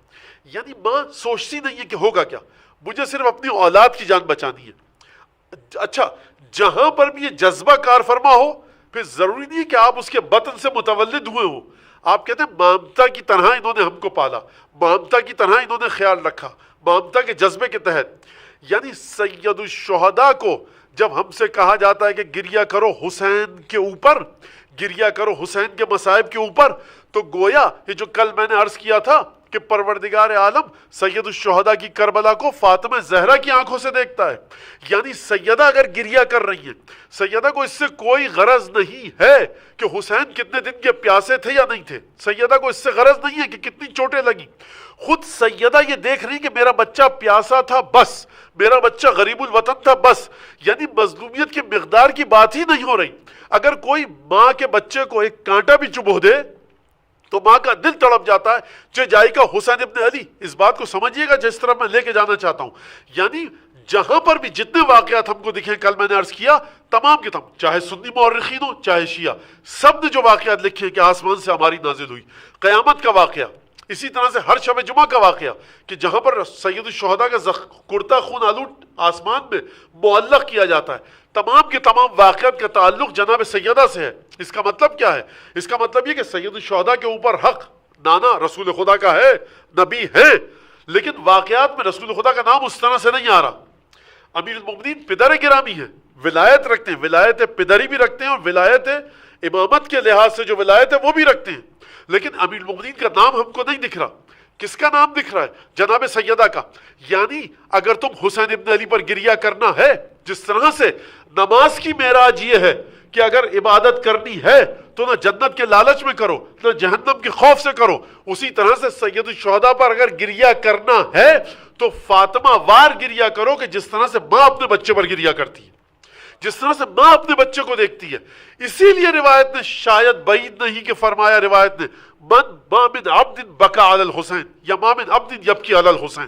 [SPEAKER 1] یعنی ماں سوچتی نہیں ہے کہ ہوگا کیا، مجھے صرف اپنی اولاد کی جان بچانی ہے۔ اچھا، جہاں پر بھی یہ جذبہ کار فرما ہو، پھر ضروری نہیں کہ آپ اس کے بطن سے متولد ہوئے ہوں۔ آپ کہتے ہیں مامتا کی طرح انہوں نے ہم کو پالا، مامتا کی طرح انہوں نے خیال رکھا، مامتا کے جذبے کے تحت۔ یعنی سید الشہداء کو جب ہم سے کہا جاتا ہے کہ گریہ کرو حسین کے اوپر، گریہ کرو حسین کے مصائب کے اوپر، تو گویا یہ جو کل میں نے عرض کیا تھا کہ پروردگار عالم سید الشہداء کی کربلا کو فاطمہ زہرا کی آنکھوں سے دیکھتا ہے. یعنی سیدہ اگر گریہ کر رہی ہیں، سیدہ کو اس سے کوئی غرض نہیں ہے کہ حسین کتنے دن کے پیاسے تھے یا نہیں تھے، سیدہ کو اس سے غرض نہیں ہے کہ کتنی چوٹیں لگیں. خود سیدہ یہ دیکھ رہی کہ میرا بچہ پیاسا تھا بس، میرا بچہ غریب الوطن تھا بس. یعنی مظلومیت کی مقدار کی بات ہی نہیں ہو رہی. اگر کوئی ماں کے بچے کو ایک کانٹا بھی چبھو دے تو ماں کا دل تڑپ جاتا ہے. جائے گا حسین ابن علی، اس بات کو سمجھیے گا جس طرح میں لے کے جانا چاہتا ہوں. یعنی جہاں پر بھی جتنے واقعات ہم کو دکھیں، کل میں نے عرض کیا تمام کے تمام، چاہے سنی مورخین ہو چاہے شیعہ، سب نے جو واقعات لکھے کہ آسمان سے ہماری نازل ہوئی، قیامت کا واقعہ، اسی طرح سے ہر شب جمعہ کا واقعہ کہ جہاں پر سید الشہداء کا کرتا خون آلود آسمان میں معلق کیا جاتا ہے، تمام کے تمام واقعات کا تعلق جناب سیدہ سے ہے. اس کا مطلب کیا ہے؟ اس کا مطلب یہ کہ سید الشہداء کے اوپر حق نانا رسول خدا کا ہے، نبی ہے، لیکن واقعات میں رسول خدا کا نام اس طرح سے نہیں آ رہا. امیر المومنین پدر گرامی ہیں، ولایت رکھتے ہیں، ولایت پدری بھی رکھتے ہیں اور ولایت امامت کے لحاظ سے جو ولایت ہے وہ بھی رکھتے ہیں. لیکن امیر المومنین کا نام ہم کو نہیں دکھ رہا. کس کا نام دکھ رہا ہے؟ جناب سیدہ کا. یعنی اگر تم حسین ابن علی پر گریہ کرنا ہے، جس طرح سے نماز کی معراج یہ ہے کہ اگر عبادت کرنی ہے تو نہ جنت کے لالچ میں کرو نہ جہنم کے خوف سے کرو، اسی طرح سے سید الشہداء پر اگر گریہ کرنا ہے تو فاطمہ وار گریہ کرو کہ جس طرح سے ماں اپنے بچے پر گریہ کرتی ہے، جس طرح سے ماں اپنے بچے کو دیکھتی ہے. اسی لیے روایت نے شاید بعید نہیں کہ فرمایا روایت نے ما من عبد بکا علی الحسین یا ما من عبد یبکی علی الحسین،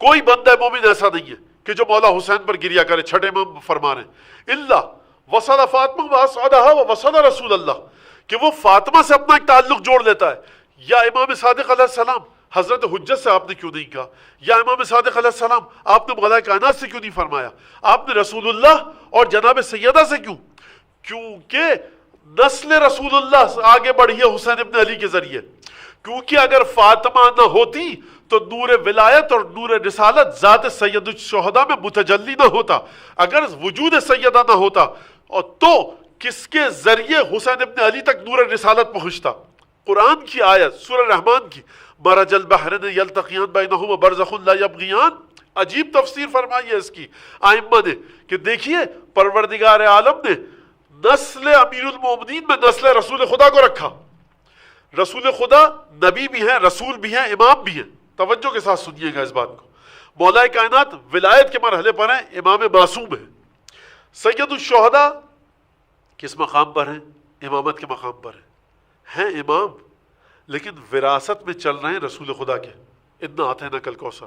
[SPEAKER 1] کوئی بندہ مومن ایسا نہیں ہے کہ جو مولا حسین پر گریہ کرے. چھٹے امام فرما رہے ہیں اللہ وصل فاطمہ واسعدہا وصل رسول اللہ، کہ وہ فاطمہ سے اپنا ایک تعلق جوڑ لیتا ہے. یا امام صادق علیہ السلام حضرت حجت سے آپ نے کیوں نہیں کہا؟ یا امام صادق علیہ السلام آپ نے مولا کائنات سے کیوں نہیں فرمایا؟ آپ نے رسول اللہ اور جناب سیدہ سے کیوں؟ کیونکہ نسل رسول اللہ آگے بڑھی ہے حسین ابن علی کے ذریعے. کیونکہ اگر فاطمہ نہ ہوتی تو نور ولایت اور نور رسالت ذات سید الشہداء میں متجلی نہ ہوتا. اگر وجود سیدہ نہ ہوتا اور تو کس کے ذریعے حسین ابن علی تک نور رسالت پہنچتا؟ قرآن کی آیت سورہ رحمان کی مرج البحرین یلتقیان بینہما برزخ لا یبغیان، عجیب تفسیر فرمائی ہے اس کی ائمہ نے کہ دیکھیے پروردگار عالم نے نسل امیر المومنین میں نسل رسول خدا کو رکھا. رسول خدا نبی بھی ہیں، رسول بھی ہیں، امام بھی ہیں. توجہ کے ساتھ سنیے گا اس بات کو. مولا کائنات ولایت کے مرحلے پر ہیں، امام معصوم ہیں. سید الشہداء کس مقام پر ہیں؟ امامت کے مقام پر ہیں امام، لیکن وراثت میں چل رہے ہیں رسول خدا کے. انا اعطیناک کل کوثر،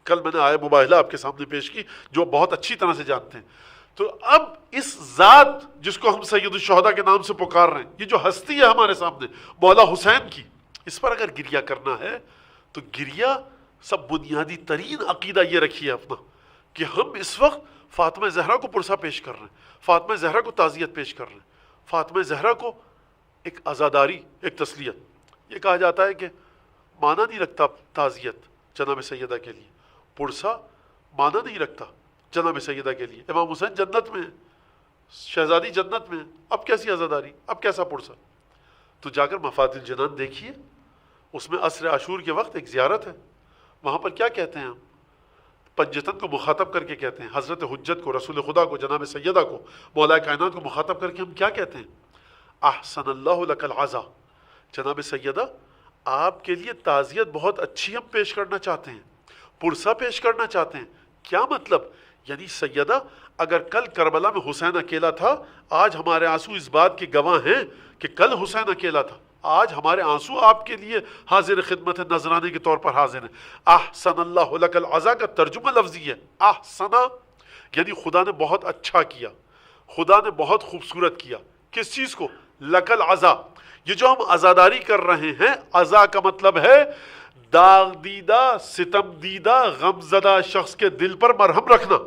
[SPEAKER 1] کل میں نے آیہ مباہلہ آپ کے سامنے پیش کی جو بہت اچھی طرح سے جانتے ہیں. تو اب اس ذات جس کو ہم سید الشہداء کے نام سے پکار رہے ہیں، یہ جو ہستی ہے ہمارے سامنے مولا حسین کی، اس پر اگر گریہ کرنا ہے تو گریہ سب بنیادی ترین عقیدہ یہ رکھیے اپنا کہ ہم اس وقت فاطمہ زہرا کو پرسہ پیش کر رہے ہیں، فاطمہ زہرا کو تعزیت پیش کر رہے ہیں، فاطمہ زہرا کو ایک عزاداری، ایک تسلیت. یہ کہا جاتا ہے کہ معنی نہیں رکھتا تعزیت جناب سیدہ کے لیے، پرسہ معنی نہیں رکھتا جناب سیدہ کے لیے. امام حسین جنت میں ہیں، شہزادی جنت میں ہیں، اب کیسی عزاداری، اب کیسا پرسہ؟ تو جا کر مفاتیح الجنان دیکھیے، اس میں عصر عاشور کے وقت ایک زیارت ہے. وہاں پر کیا کہتے ہیں ہم؟ پنجتن کو مخاطب کر کے کہتے ہیں، حضرت حجت کو، رسول خدا کو، جناب سیدہ کو، مولا کائنات کو مخاطب کر کے ہم کیا کہتے ہیں؟ احسن اللہ لک العزا، جناب سیدہ آپ کے لیے تعزیت بہت اچھی ہم پیش کرنا چاہتے ہیں، پرسہ پیش کرنا چاہتے ہیں. کیا مطلب؟ یعنی سیدہ اگر کل کربلا میں حسین اکیلا تھا، آج ہمارے آنسو اس بات کے گواہ ہیں کہ کل حسین اکیلا تھا. آج ہمارے آنسو آپ کے لیے حاضر خدمت ہے، نذرانے کے طور پر حاضر ہیں. احسن اللہ لک العزا کا ترجمہ لفظی ہے. احسنا یعنی خدا نے بہت اچھا کیا، خدا نے بہت خوبصورت کیا. کس چیز کو؟ لک العزا. یہ جو ہم عزاداری کر رہے ہیں، عزا کا مطلب ہے داغ دیدہ، ستم دیدہ، غم زدہ شخص کے دل پر مرہم رکھنا.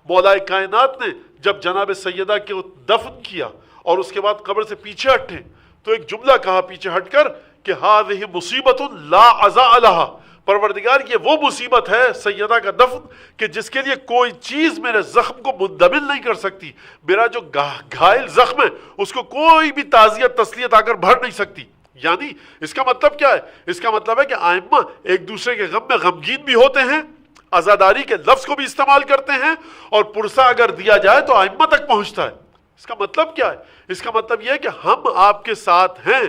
[SPEAKER 1] مولا کائنات نے جب جناب سیدہ کو دفن کیا اور اس کے بعد قبر سے پیچھے ہٹے تو ایک جملہ کہا پیچھے ہٹ کر کہ ہذہ مصیبت لا عزا لہا، پروردگار یہ وہ مصیبت ہے سیدہ کا دفن کہ جس کے لیے کوئی چیز میرے زخم کو مندمل نہیں کر سکتی، میرا جو گھائل زخم ہے اس کو کوئی بھی تعزیت تسلیت آ کر بھر نہیں سکتی۔ یعنی اس کا مطلب کیا ہے؟ اس کا مطلب ہے کہ ائمہ ایک دوسرے کے غم میں غمگین بھی ہوتے ہیں، عزاداری کے لفظ کو بھی استعمال کرتے ہیں، اور پرسہ اگر دیا جائے تو ائمہ تک پہنچتا ہے۔ اس کا مطلب کیا ہے؟ اس کا مطلب یہ ہے کہ ہم آپ کے ساتھ ہیں۔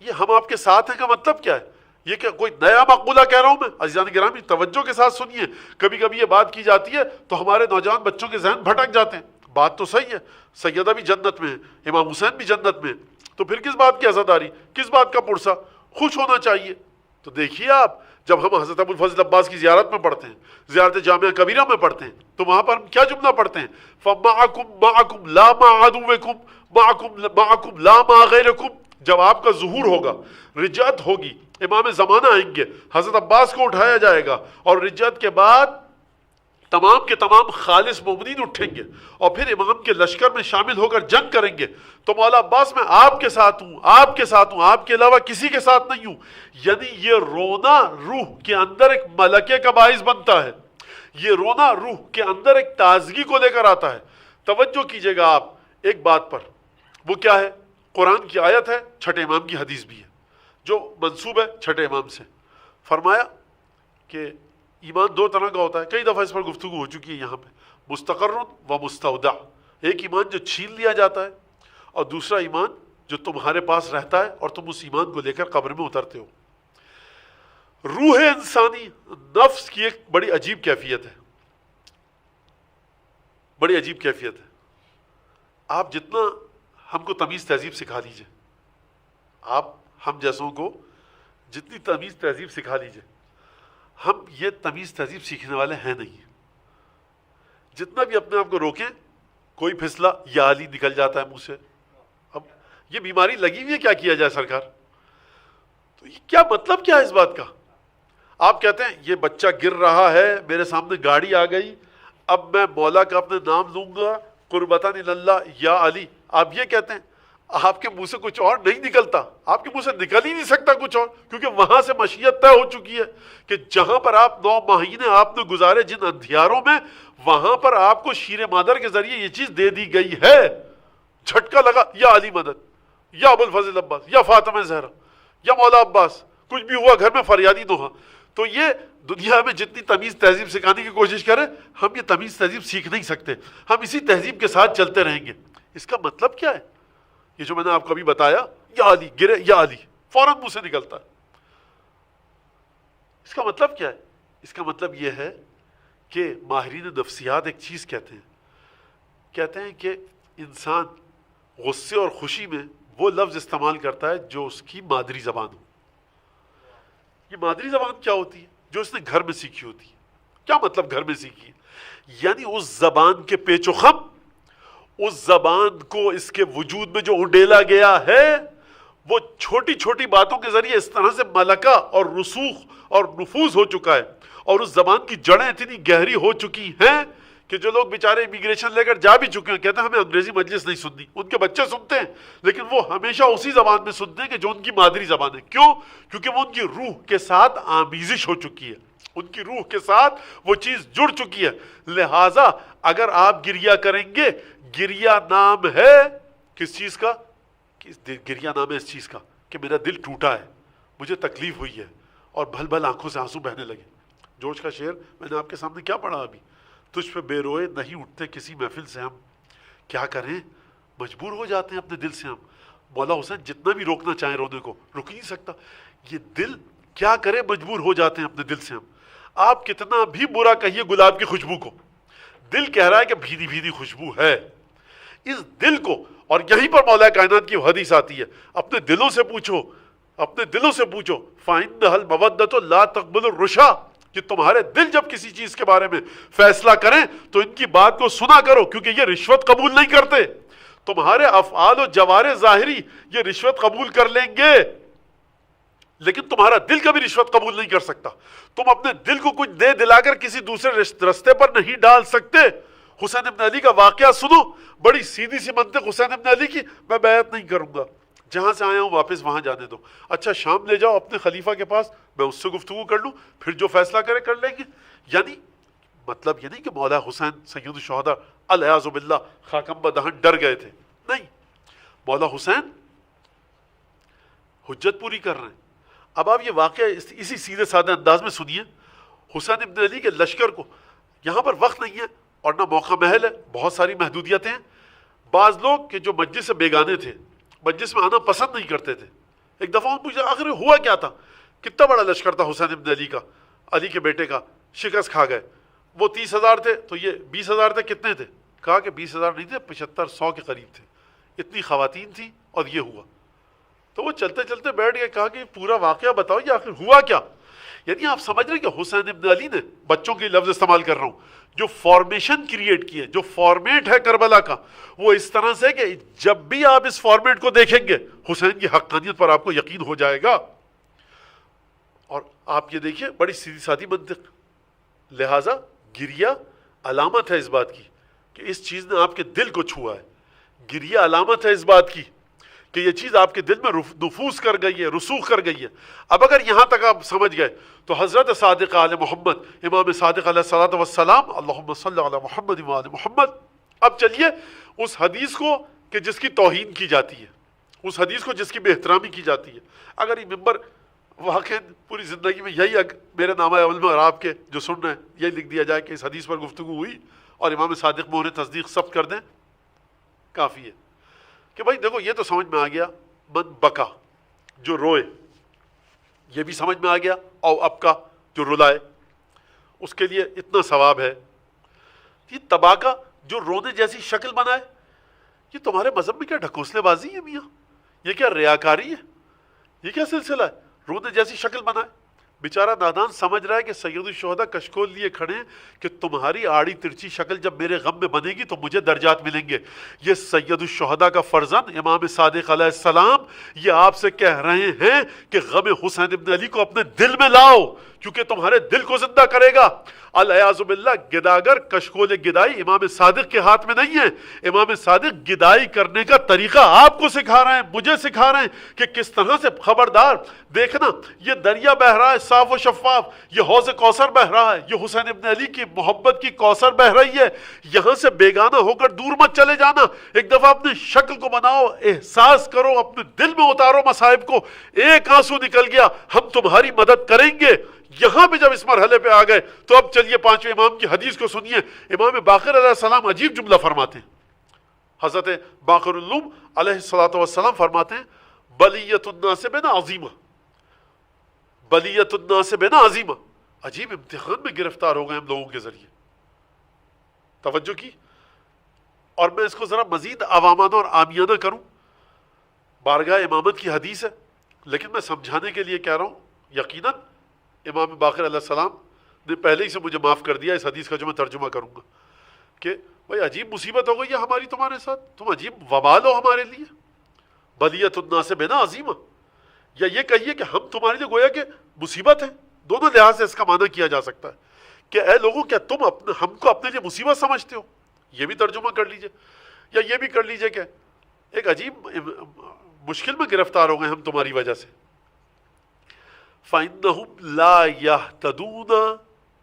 [SPEAKER 1] یہ ہم آپ کے ساتھ ہیں کا مطلب کیا ہے؟ یہ کہ کوئی نیا مقولہ کہہ رہا ہوں میں؟ عزیزان گرامی توجہ کے ساتھ سنیے، کبھی کبھی یہ بات کی جاتی ہے تو ہمارے نوجوان بچوں کے ذہن بھٹک جاتے ہیں۔ بات تو صحیح ہے، سیدہ بھی جنت میں ہے، امام حسین بھی جنت میں ہے، تو پھر کس بات کی عزاداری، کس بات کا پرسہ؟ خوش ہونا چاہیے۔ تو دیکھیے آپ، جب ہم حضرت ابوالفضل عباس کی زیارت میں پڑھتے ہیں، زیارت جامعہ کبیرہ میں پڑھتے ہیں، تو وہاں پر ہم کیا جملہ پڑھتے ہیں؟ فَمَعَكُمْ مَعَكُمْ لَا مَعَ عَدُوِّكُمْ مَعَكُمْ لَا مَعَ غَيْرِكُمْ۔ جب آپ کا ظہور ہوگا، رجعت ہوگی، امام زمانہ آئیں گے، حضرت عباس کو اٹھایا جائے گا، اور رجعت کے بعد تمام کے تمام خالص مومنین اٹھیں گے اور پھر امام کے لشکر میں شامل ہو کر جنگ کریں گے، تو مولا عباس میں آپ کے ساتھ ہوں، آپ کے ساتھ ہوں، آپ کے علاوہ کسی کے ساتھ نہیں ہوں۔ یعنی یہ رونا روح کے اندر ایک ملکے کا باعث بنتا ہے، یہ رونا روح کے اندر ایک تازگی کو لے کر آتا ہے۔ توجہ کیجئے گا آپ ایک بات پر، وہ کیا ہے؟ قرآن کی آیت ہے، چھٹے امام کی حدیث بھی ہے جو منسوب ہے چھٹے امام سے۔ فرمایا کہ ایمان دو طرح کا ہوتا ہے، کئی دفعہ اس پر گفتگو ہو چکی ہے یہاں پہ، مستقر و مستودع۔ ایک ایمان جو چھین لیا جاتا ہے، اور دوسرا ایمان جو تمہارے پاس رہتا ہے اور تم اس ایمان کو لے کر قبر میں اترتے ہو۔ روح انسانی، نفس کی ایک بڑی عجیب کیفیت ہے، بڑی عجیب کیفیت ہے۔ آپ جتنا ہم کو تمیز تہذیب سکھا لیجئے، آپ ہم جیسوں کو جتنی تمیز تہذیب سکھا لیجئے، ہم یہ تمیز تہذیب سیکھنے والے ہیں نہیں۔ جتنا بھی اپنے آپ کو روکیں، کوئی پھسلا یا علی نکل جاتا ہے منہ سے۔ اب یہ بیماری لگی ہوئی ہے، کیا کیا جائے سرکار؟ تو یہ کیا مطلب کیا ہے اس بات کا؟ آپ کہتے ہیں یہ بچہ گر رہا ہے، میرے سامنے گاڑی آ گئی، اب میں مولا کا اپنے نام لوں گا، قربتاً اللہ یا علی۔ آپ یہ کہتے ہیں، آپ کے منہ سے کچھ اور نہیں نکلتا، آپ کے منہ سے نکل ہی نہیں سکتا کچھ اور، کیونکہ وہاں سے مشیت طے ہو چکی ہے کہ جہاں پر آپ 9 مہینے آپ نے گزارے جن اندھیاروں میں، وہاں پر آپ کو شیر مادر کے ذریعے یہ چیز دے دی گئی ہے۔ جھٹکا لگا، یا علی مدد، یا ابوالفضل عباس، یا فاطمہ زہرا، یا مولا عباس، کچھ بھی ہوا گھر میں فریادی نوحہ۔ تو یہ دنیا میں جتنی تمیز تہذیب سکھانے کی کوشش کریں، ہم یہ تمیز تہذیب سیکھ نہیں سکتے، ہم اسی تہذیب کے ساتھ چلتے رہیں گے۔ اس کا مطلب کیا ہے؟ یہ جو میں نے آپ کو ابھی بتایا، یا علی گرے یا علی، فوراً منہ سے نکلتا ہے۔ اس کا مطلب کیا ہے؟ اس کا مطلب یہ ہے کہ ماہرین نفسیات ایک چیز کہتے ہیں کہ انسان غصے اور خوشی میں وہ لفظ استعمال کرتا ہے جو اس کی مادری زبان ہو۔ یہ مادری زبان کیا ہوتی ہے؟ جو اس نے گھر میں سیکھی ہوتی ہے۔ کیا مطلب گھر میں سیکھی ہے؟ یعنی اس زبان کے پیچ و خم، اس زبان کو اس کے وجود میں جو اڈیلا گیا ہے، وہ چھوٹی چھوٹی باتوں کے ذریعے اس طرح سے ملکہ اور رسوخ اور نفوذ ہو چکا ہے، اور اس زبان کی جڑیں اتنی گہری ہو چکی ہیں کہ جو لوگ بیچارے امیگریشن لے کر جا بھی چکے ہیں، کہتے ہیں ہمیں انگریزی مجلس نہیں سننی، ان کے بچے سنتے ہیں، لیکن وہ ہمیشہ اسی زبان میں سنتے ہیں کہ جو ان کی مادری زبان ہے۔ کیوں؟ کیونکہ وہ ان کی روح کے ساتھ آمیزش ہو چکی ہے، ان کی روح کے ساتھ وہ چیز جڑ چکی ہے۔ لہٰذا اگر آپ گریہ کریں گے، گریہ نام ہے کس چیز کا؟ گریہ نام ہے اس چیز کا کہ میرا دل ٹوٹا ہے، مجھے تکلیف ہوئی ہے، اور بھل بھل آنکھوں سے آنسو بہنے لگے۔ جورج کا شعر میں نے آپ کے سامنے کیا پڑھا ابھی؟ تجھ پہ بے روئے نہیں اٹھتے کسی محفل سے ہم، کیا کریں مجبور ہو جاتے ہیں اپنے دل سے ہم۔ مولا حسین جتنا بھی روکنا چاہیں رونے کو رک نہیں سکتا، یہ دل کیا کرے، مجبور ہو جاتے ہیں اپنے دل سے ہم۔ آپ کتنا بھی برا کہیے گلاب کی خوشبو کو، دل کہہ رہا ہے کہ بھیدی بھیدی خوشبو ہے۔ اس دل کو، اور یہیں پر مولا کائنات کی حدیث آتی ہے، اپنے دلوں سے پوچھو، اپنے دلوں سے پوچھو، فَإِنَّهَا الْمَوَدَّةُ لَا تَقْبَلُ الرُّشَا، کہ تمہارے دل جب کسی چیز کے بارے میں فیصلہ کریں تو ان کی بات کو سنا کرو، کیونکہ یہ رشوت قبول نہیں کرتے۔ تمہارے افعال و جوارح ظاہری یہ رشوت قبول کر لیں گے، لیکن تمہارا دل کبھی رشوت قبول نہیں کر سکتا۔ تم اپنے دل کو کچھ دے دلا کر کسی دوسرے رستے پر نہیں ڈال سکتے۔ حسین ابن علی کا واقعہ سنو، بڑی سیدھی سی منطق حسین ابن علی کی، میں بیعت نہیں کروں گا، جہاں سے آیا ہوں واپس وہاں جانے دو. اچھا شام لے جاؤ اپنے خلیفہ کے پاس, میں اس سے گفتگو کر لوں, پھر جو فیصلہ کرے کر لیں گے. یعنی مطلب یہ نہیں کہ مولا حسین سید الشہداء العیاذ باللہ خاکم بدہن ڈر گئے تھے, نہیں, مولا حسین حجت پوری کر رہے ہیں. اب آپ یہ واقعہ اسی سیدھے سادہ انداز میں سنیے. حسین ابن علی کے لشکر کو, یہاں پر وقت نہیں ہے اور نہ موقع محل ہے, بہت ساری محدودیتیں ہیں. بعض لوگ کہ جو مجلس سے بیگانے تھے, مجلس میں آنا پسند نہیں کرتے تھے, ایک دفعہ ان پوچھا آخر ہوا کیا تھا, کتنا بڑا لشکر تھا حسین ابن علی کا, علی کے بیٹے کا, شکست کھا گئے. وہ 30,000 تھے تو یہ 20,000 تھے, کتنے تھے؟ کہا کہ 20,000 نہیں تھے, 75-100 کے قریب تھے, اتنی خواتین تھیں اور یہ ہوا. تو وہ چلتے چلتے بیٹھ گئے, کہا کہ پورا واقعہ بتاؤ یہ آخر ہوا کیا. یعنی آپ سمجھ رہے ہیں کہ حسین ابن علی نے, بچوں کے لفظ استعمال کر رہا ہوں, جو فارمیشن کریٹ کی ہے, جو فارمیٹ ہے کربلا کا, وہ اس طرح سے کہ جب بھی آپ اس فارمیٹ کو دیکھیں گے حسین کی حقانیت پر آپ کو یقین ہو جائے گا. اور آپ یہ دیکھیے بڑی سیدھی سادی منطق, لہٰذا گریہ علامت ہے اس بات کی کہ اس چیز نے آپ کے دل کو چھوا ہے. گریہ علامت ہے اس بات کی کہ یہ چیز آپ کے دل میں نفوذ کر گئی ہے, رسوخ کر گئی ہے. اب اگر یہاں تک آپ سمجھ گئے تو حضرت صادق آل محمد, امام صادق علیہ الصلوۃ والسلام, اللہم صلی علی محمد و آل محمد. اب چلیے اس حدیث کو کہ جس کی توہین کی جاتی ہے, اس حدیث کو جس کی بے احترامی کی جاتی ہے, اگر یہ ممبر واقعی پوری زندگی میں یہی میرے نامہ عمل میں اور آپ کے جو سن رہے ہیں یہی لکھ دیا جائے کہ اس حدیث پر گفتگو ہوئی اور امام صادق مہر تصدیق ثبت کر دیں, کافی ہے. کہ بھائی دیکھو یہ تو سمجھ میں آ گیا, من بکا جو روئے, یہ بھی سمجھ میں آ گیا, او اب کا جو رلائے اس کے لیے اتنا ثواب ہے. یہ تباکا جو رونے جیسی شکل بنائے, یہ تمہارے مذہب میں کیا ڈھکوسلے بازی ہے میاں, یہ کیا ریاکاری ہے, یہ کیا سلسلہ ہے, رونے جیسی شکل بنائے. بیچارہ نادان سمجھ رہا ہے کہ سید الشہداء کشکول لیے کھڑے ہیں کہ تمہاری آڑی ترچی شکل جب میرے غم میں بنے گی تو مجھے درجات ملیں گے. یہ سید الشہداء کا فرزند امام صادق علیہ السلام یہ آپ سے کہہ رہے ہیں کہ غم حسین ابن علی کو اپنے دل میں لاؤ کیونکہ تمہارے دل کو زندہ کرے گا. العیاذ باللہ گداگر کشکول گدائی امام صادق کے ہاتھ میں نہیں ہے. امام صادق گدائی کرنے کا طریقہ آپ کو سکھا رہے ہیں, مجھے سکھا رہے ہیں کہ کس طرح سے. خبردار دیکھنا یہ دریا بہ رہا ہے صاف و شفاف, یہ حوض کوثر بہ رہا ہے, یہ حسین ابن علی کی محبت کی کوثر بہ رہی ہے. یہاں سے بیگانہ ہو کر دور مت چلے جانا, ایک دفعہ اپنی شکل کو بناؤ, احساس کرو, اپنے دل میں اتارو مصائب کو. ایک آنسو نکل گیا, ہم تمہاری مدد کریں گے. یہاں پہ جب اس مرحلے پہ آ گئے تو اب چلیے پانچویں امام کی حدیث کو سنیے. امام باقر علیہ السلام عجیب جملہ فرماتے ہیں. حضرت باقر العلوم علیہ الصلوۃ والسلام فرماتے ہیں بلیت الناس بنا عظیمہ, بلیت الناس بنا عظیمہ. عجیب امتحان میں گرفتار ہو گئے ہم لوگوں کے ذریعے. توجہ کی, اور میں اس کو ذرا مزید عوامانہ اور عامیانہ کروں. بارگاہ امامت کی حدیث ہے لیکن میں سمجھانے کے لیے کہہ رہا ہوں. یقیناً امام باقر علیہ السلام نے پہلے ہی سے مجھے معاف کر دیا اس حدیث کا جو میں ترجمہ کروں گا کہ بھائی عجیب مصیبت ہو گئی ہے ہماری تمہارے ساتھ, تم عجیب وبال ہو ہمارے لیے. بلیت الناس بنا عظیمہ, یا یہ کہیے کہ ہم تمہارے لیے گویا کہ مصیبت ہے. دونوں لحاظ سے اس کا معنی کیا جا سکتا ہے کہ اے لوگوں کیا تم ہم کو اپنے لیے مصیبت سمجھتے ہو, یہ بھی ترجمہ کر لیجئے. یا یہ بھی کر لیجئے کہ ایک عجیب مشکل میں گرفتار ہو گئے ہم تمہاری وجہ سے. فَإِنَّهُمْ لَا يَهْتَدُونَ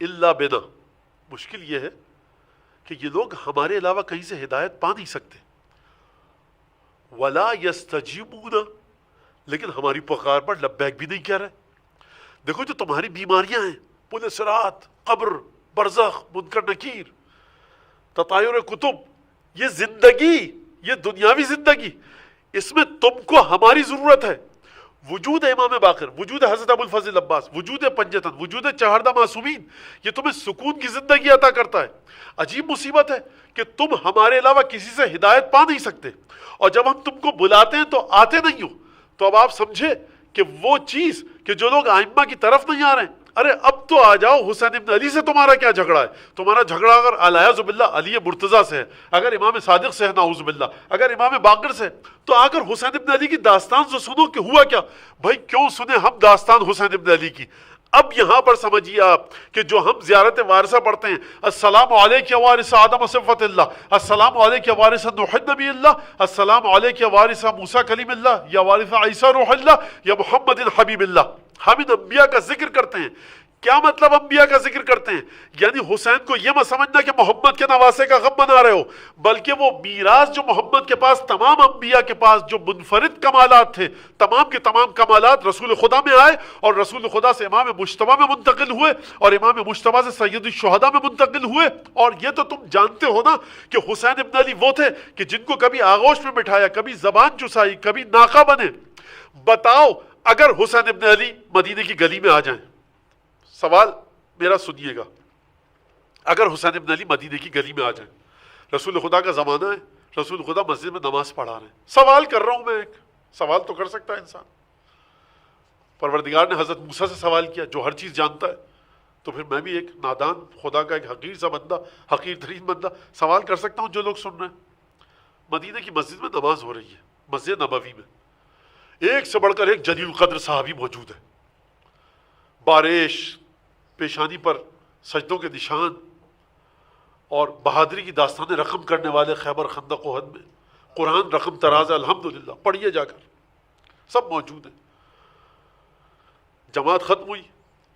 [SPEAKER 1] إِلَّا بِنَا, مشکل یہ ہے کہ یہ لوگ ہمارے علاوہ کہیں سے ہدایت پا نہیں سکتے. وَلَا يَسْتَجِيبُونَ, لیکن ہماری پکار پر لبیک بھی نہیں کہہ رہے. دیکھو جو تمہاری بیماریاں ہیں, پل صراط, قبر, برزخ, منکر نکیر, تطایر کتب, یہ زندگی, یہ دنیاوی زندگی, اس میں تم کو ہماری ضرورت ہے. وجود امام باقر, وجود حضرت ابو الفضل عباس, وجود پنجتن, وجود چہاردہ معصومین, یہ تمہیں سکون کی زندگی عطا کرتا ہے. عجیب مصیبت ہے کہ تم ہمارے علاوہ کسی سے ہدایت پا نہیں سکتے, اور جب ہم تم کو بلاتے ہیں تو آتے نہیں ہو. تو اب آپ سمجھے کہ وہ چیز کہ جو لوگ ائمہ کی طرف نہیں آ رہے ہیں, ارے اب تو آ جاؤ, حسین ابن علی سے تمہارا کیا جھگڑا ہے؟ تمہارا جھگڑا اگر العیاذ باللہ علی مرتضیٰ سے ہے, اگر امام صادق سے ہے نعوذ باللہ, اگر امام باقر سے, تو آ کر حسین ابن علی کی داستان سے سنو کہ ہوا کیا. بھائی کیوں سنیں ہم داستان حسین ابن علی کی؟ اب یہاں پر سمجھیے آپ کہ جو ہم زیارت وارثہ پڑھتے ہیں، السلام علیک یا وارث آدم صفت اللہ، السلام علیک یا وارث نوح نبی اللہ، السلام علیک یا وارث موسیٰ کلیم اللہ، یا وارث عیسیٰ روح اللہ، یا محمد حبیب اللہ، ہم ان انبیاء کا ذکر کرتے ہیں۔ کیا مطلب انبیاء کا ذکر کرتے ہیں؟ یعنی حسین کو یہ مت سمجھنا کہ محمد کے نواسے کا غم بنا رہے ہو، بلکہ وہ میراث جو محمد کے پاس تمام انبیاء کے پاس جو منفرد کمالات تھے، تمام کے تمام کمالات رسول خدا میں آئے اور رسول خدا سے امام مجتبیٰ میں منتقل ہوئے اور امام مجتبیٰ سے سید الشہداء میں منتقل ہوئے۔ اور یہ تو تم جانتے ہو نا کہ حسین ابن علی وہ تھے کہ جن کو کبھی آغوش میں بٹھایا، کبھی زبان چسائی، کبھی ناقہ بنے۔ بتاؤ اگر حسین ابن علی مدینے کی گلی میں آ جائیں، سوال میرا سنیے گا، اگر حسین ابن علی مدینے کی گلی میں آ جائیں، رسول خدا کا زمانہ ہے، رسول خدا مسجد میں نماز پڑھا رہے ہیں، سوال کر رہا ہوں میں، ایک سوال تو کر سکتا ہے انسان۔ پروردگار نے حضرت موسیٰ سے سوال کیا جو ہر چیز جانتا ہے، تو پھر میں بھی ایک نادان خدا کا ایک حقیر سا بندہ، حقیر ترین بندہ، سوال کر سکتا ہوں جو لوگ سن رہے ہیں۔ مدینے کی مسجد میں نماز ہو رہی ہے، مسجد نبوی میں، ایک سے بڑھ کر ایک جلیل القدر صحابی موجود ہے، بارش، پیشانی پر سجدوں کے نشان اور بہادری کی داستانیں رقم کرنے والے خیبر خندق احد میں، قرآن رقم تراز ہے، الحمدللہ پڑھیے جا کر، سب موجود ہیں۔ جماعت ختم ہوئی،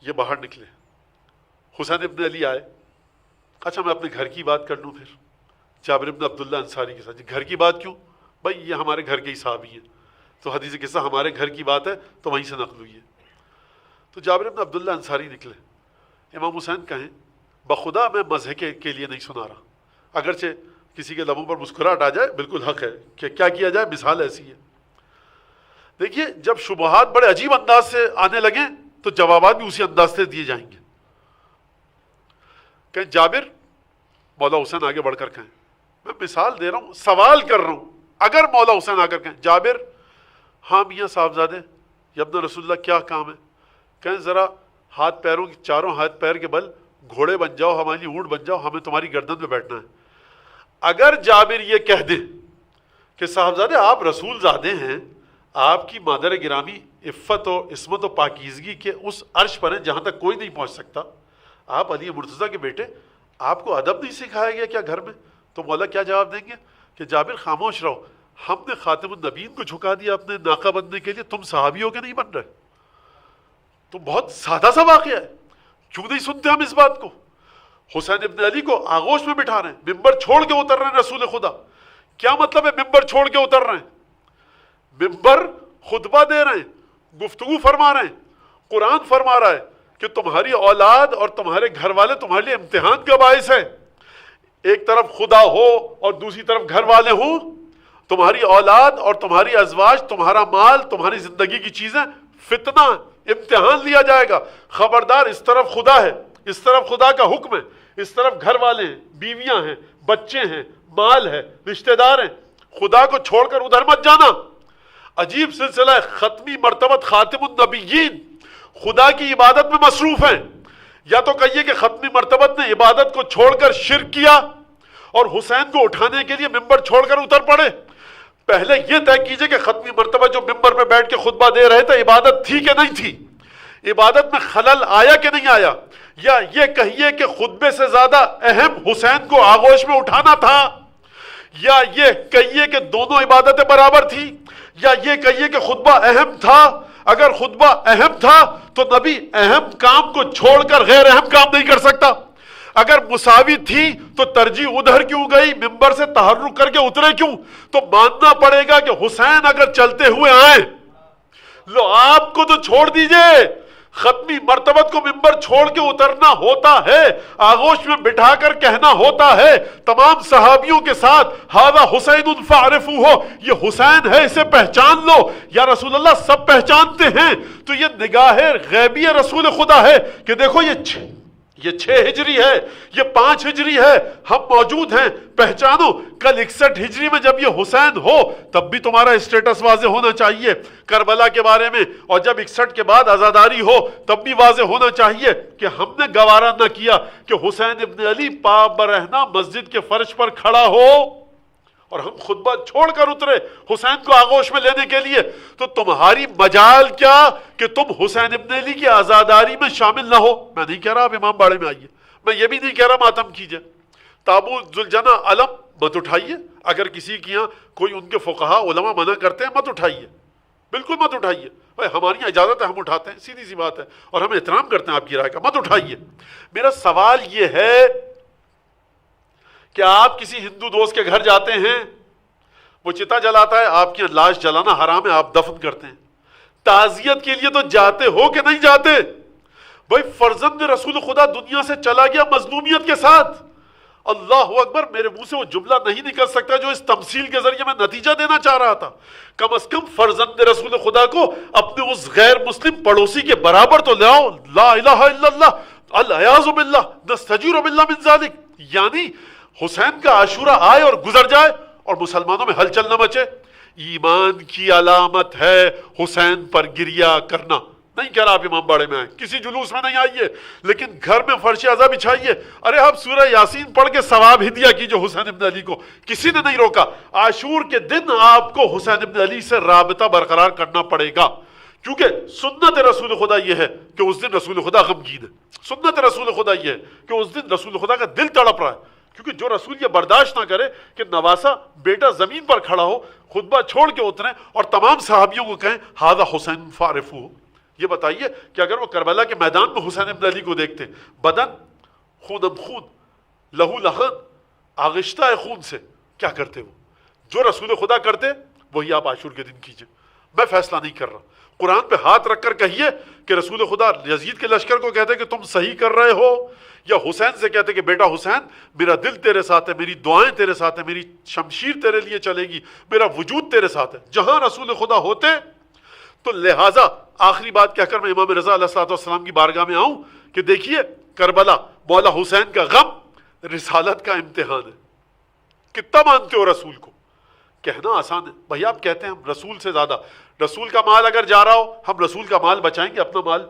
[SPEAKER 1] یہ باہر نکلے، حسین ابن علی آئے۔ اچھا میں اپنے گھر کی بات کر لوں، پھر جابر ابن عبداللہ انصاری کے ساتھ، گھر کی بات کیوں؟ بھائی یہ ہمارے گھر کے ہی صحابی ہیں، تو حدیث قصہ ہمارے گھر کی بات ہے تو وہیں سے نقل ہوئی ہے۔ تو جابر ابن عبداللہ انصاری نکلے، امام حسین کہیں بخدا میں مزے کے لیے نہیں سنا رہا، اگرچہ کسی کے لبوں پر مسکراہٹ آ جائے بالکل حق ہے کہ کیا کیا جائے، مثال ایسی ہے۔ دیکھیے جب شبہات بڑے عجیب انداز سے آنے لگیں تو جوابات بھی اسی انداز سے دیے جائیں گے۔ کہ جابر، مولا حسین آگے بڑھ کر کہیں، میں مثال دے رہا ہوں، سوال کر رہا ہوں، اگر مولا حسین آ کر کہیں جابر ہاں میاں صاحبزادے یا ابن رسول اللہ کیا کام ہے، کہیں ذرا ہاتھ پیروں کی، چاروں ہاتھ پیر کے بل گھوڑے بن جاؤ، ہمارے لیے اونٹ بن جاؤ، ہمیں تمہاری گردن پہ بیٹھنا ہے۔ اگر جابر یہ کہہ دے کہ صاحبزادے آپ رسول زادے ہیں، آپ کی مادر گرامی عفت و عصمت و پاکیزگی کے اس عرش پر ہیں جہاں تک کوئی نہیں پہنچ سکتا، آپ علی مرتضیٰ کے بیٹے، آپ کو ادب نہیں سکھایا گیا کیا گھر میں؟ تو مولا کیا جواب دیں گے کہ جابر خاموش رہو، ہم نے خاتم النبیین کو جھکا دیا اپنے ناقہ بننے کے لیے، تم صحابی ہو کے نہیں بن رہے۔ تو بہت سادہ سا واقعہ ہے، کیوں نہیں سنتے ہم اس بات کو؟ حسین ابن علی کو آغوش میں بٹھا رہے ہیں، ممبر چھوڑ کے اتر رہے ہیں رسول خدا۔ کیا مطلب ہے ممبر چھوڑ کے اتر رہے ہیں؟ ممبر خطبہ دے رہے ہیں، گفتگو فرما رہے ہیں، قرآن فرما رہا ہے کہ تمہاری اولاد اور تمہارے گھر والے تمہارے لیے امتحان کا باعث ہے۔ ایک طرف خدا ہو اور دوسری طرف گھر والے ہوں، تمہاری اولاد اور تمہاری ازواج، تمہارا مال، تمہاری زندگی کی چیزیں فتنہ، امتحان لیا جائے گا۔ خبردار، اس طرف خدا ہے، اس طرف خدا کا حکم ہے، اس طرف گھر والے ہیں، بیویاں ہیں، بچے ہیں، مال ہے، رشتہ دار ہیں، خدا کو چھوڑ کر ادھر مت جانا۔ عجیب سلسلہ ہے، ختمی مرتبت خاتم النبیین خدا کی عبادت میں مصروف ہیں۔ یا تو کہیے کہ ختمی مرتبت نے عبادت کو چھوڑ کر شرک کیا اور حسین کو اٹھانے کے لیے ممبر چھوڑ کر اتر پڑے۔ پہلے یہ طے کیجئے کہ ختمی مرتبہ جو ممبر پہ بیٹھ کے خطبہ دے رہے تھے عبادت تھی کہ نہیں تھی، عبادت میں خلل آیا کہ نہیں آیا، یا یہ کہیے کہ خطبے سے زیادہ اہم حسین کو آغوش میں اٹھانا تھا، یا یہ کہیے کہ دونوں عبادتیں برابر تھی، یا یہ کہیے کہ خطبہ اہم تھا۔ اگر خطبہ اہم تھا تو نبی اہم کام کو چھوڑ کر غیر اہم کام نہیں کر سکتا۔ اگر مساوی تھی تو ترجیح ادھر کیوں گئی، ممبر سے تحرک کر کے اترے کیوں؟ تو ماننا پڑے گا کہ حسین اگر چلتے ہوئے آئے، لو آپ کو تو چھوڑ دیجئے، ختمی مرتبت کو ممبر چھوڑ کے اترنا ہوتا ہے، آغوش میں بٹھا کر کہنا ہوتا ہے تمام صحابیوں کے ساتھ، ھذا حسین فاعرفوہ، یہ حسین ہے، اسے پہچان لو۔ یا رسول اللہ سب پہچانتے ہیں، تو یہ نگاہ غیبی رسول خدا ہے کہ دیکھو یہ 6 ہجری ہے، یہ 5 ہجری ہے، ہم موجود ہیں، پہچانو۔ کل 61 ہجری میں جب یہ حسین ہو تب بھی تمہارا اسٹیٹس واضح ہونا چاہیے کربلا کے بارے میں، اور جب 61 کے بعد عزاداری ہو تب بھی واضح ہونا چاہیے کہ ہم نے گوارا نہ کیا کہ حسین ابن علی پا برہنہ مسجد کے فرش پر کھڑا ہو۔ اور ہم خطبہ چھوڑ کر اترے حسین کو آغوش میں لینے کے لیے، تو تمہاری مجال کیا کہ تم حسین ابن علی کی آزاداری میں شامل نہ ہو؟ میں نہیں کہہ رہا آپ امام باڑے میں آئیے، میں یہ بھی نہیں کہہ رہا ماتم کیجئے، تابوت ذوالجناح علم مت اٹھائیے، اگر کسی کی یہاں کوئی ان کے فقہا علماء منع کرتے ہیں مت اٹھائیے، بالکل مت اٹھائیے، بھائی ہماری اجازت ہے ہم اٹھاتے ہیں، سیدھی سی بات ہے، اور ہم احترام کرتے ہیں آپ کی رائے کا، مت اٹھائیے۔ میرا سوال یہ ہے کہ آپ کسی ہندو دوست کے گھر جاتے ہیں، وہ چتا جلاتا ہے، آپ کی لاش جلانا حرام ہے، آپ دفن کرتے ہیں، تعزیت کے لیے تو جاتے ہو کہ نہیں جاتے؟ بھائی فرزند رسول خدا دنیا سے چلا گیا مظلومیت کے ساتھ، اللہ اکبر، میرے منہ سے وہ جملہ نہیں نکل سکتا جو اس تمثیل کے ذریعے میں نتیجہ دینا چاہ رہا تھا۔ کم از کم فرزند رسول خدا کو اپنے اس غیر مسلم پڑوسی کے برابر تو لاؤ، لا الہ الا اللہ، العیاذ باللہ، نستجیر باللہ من ذالک، یعنی حسین کا عاشورہ آئے اور گزر جائے اور مسلمانوں میں ہلچل نہ مچے۔ ایمان کی علامت ہے حسین پر گریہ کرنا، نہیں کہہ رہا آپ امام باڑے میں آئیں، کسی جلوس میں نہیں آئیے، لیکن گھر میں فرش عزا بچھائیے، ارے آپ سورہ یاسین پڑھ کے ثواب ہدیہ کیجئے حسین ابن علی کو، کسی نے نہیں روکا۔ عاشور کے دن آپ کو حسین ابن علی سے رابطہ برقرار کرنا پڑے گا، کیونکہ سنت رسول خدا یہ ہے کہ اس دن رسول خدا غمگین ہے، سنت رسول خدا یہ ہے کہ اس دن رسول خدا کا دل تڑپ رہا ہے، کیونکہ جو رسول یہ برداشت نہ کرے کہ نواسا بیٹا زمین پر کھڑا ہو، خطبہ چھوڑ کے اتریں اور تمام صحابیوں کو کہیں ھذا حسین فعرفوہ، یہ بتائیے کہ اگر وہ کربلا کے میدان میں حسین ابن علی کو دیکھتے، بدن خونم خون، لہو لہن، آغشتہ خون سے، کیا کرتے وہ؟ جو رسول خدا کرتے وہی آپ عاشور کے دن کیجئے۔ میں فیصلہ نہیں کر رہا، قرآن پہ ہاتھ رکھ کر کہیے کہ رسول خدا یزید کے لشکر کو کہتے کہ تم صحیح کر رہے ہو، یا حسین سے کہتے کہ بیٹا حسین میرا دل تیرے ساتھ ہے، میری دعائیں تیرے ساتھ ہیں، میری شمشیر تیرے لیے چلے گی، میرا وجود تیرے ساتھ ہے۔ جہاں رسول خدا ہوتے تو لہٰذا آخری بات کہہ کر میں امام رضا علیہ الصلوۃ والسلام کی بارگاہ میں آؤں کہ دیکھیے کربلا مولا حسین کا غم رسالت کا امتحان ہے، کتنا مانتے ہو رسول کو؟ کہنا آسان ہے، بھائی آپ کہتے ہیں ہم رسول سے زیادہ، رسول کا مال اگر جا رہا ہو ہم رسول کا مال بچائیں گے، اپنا مال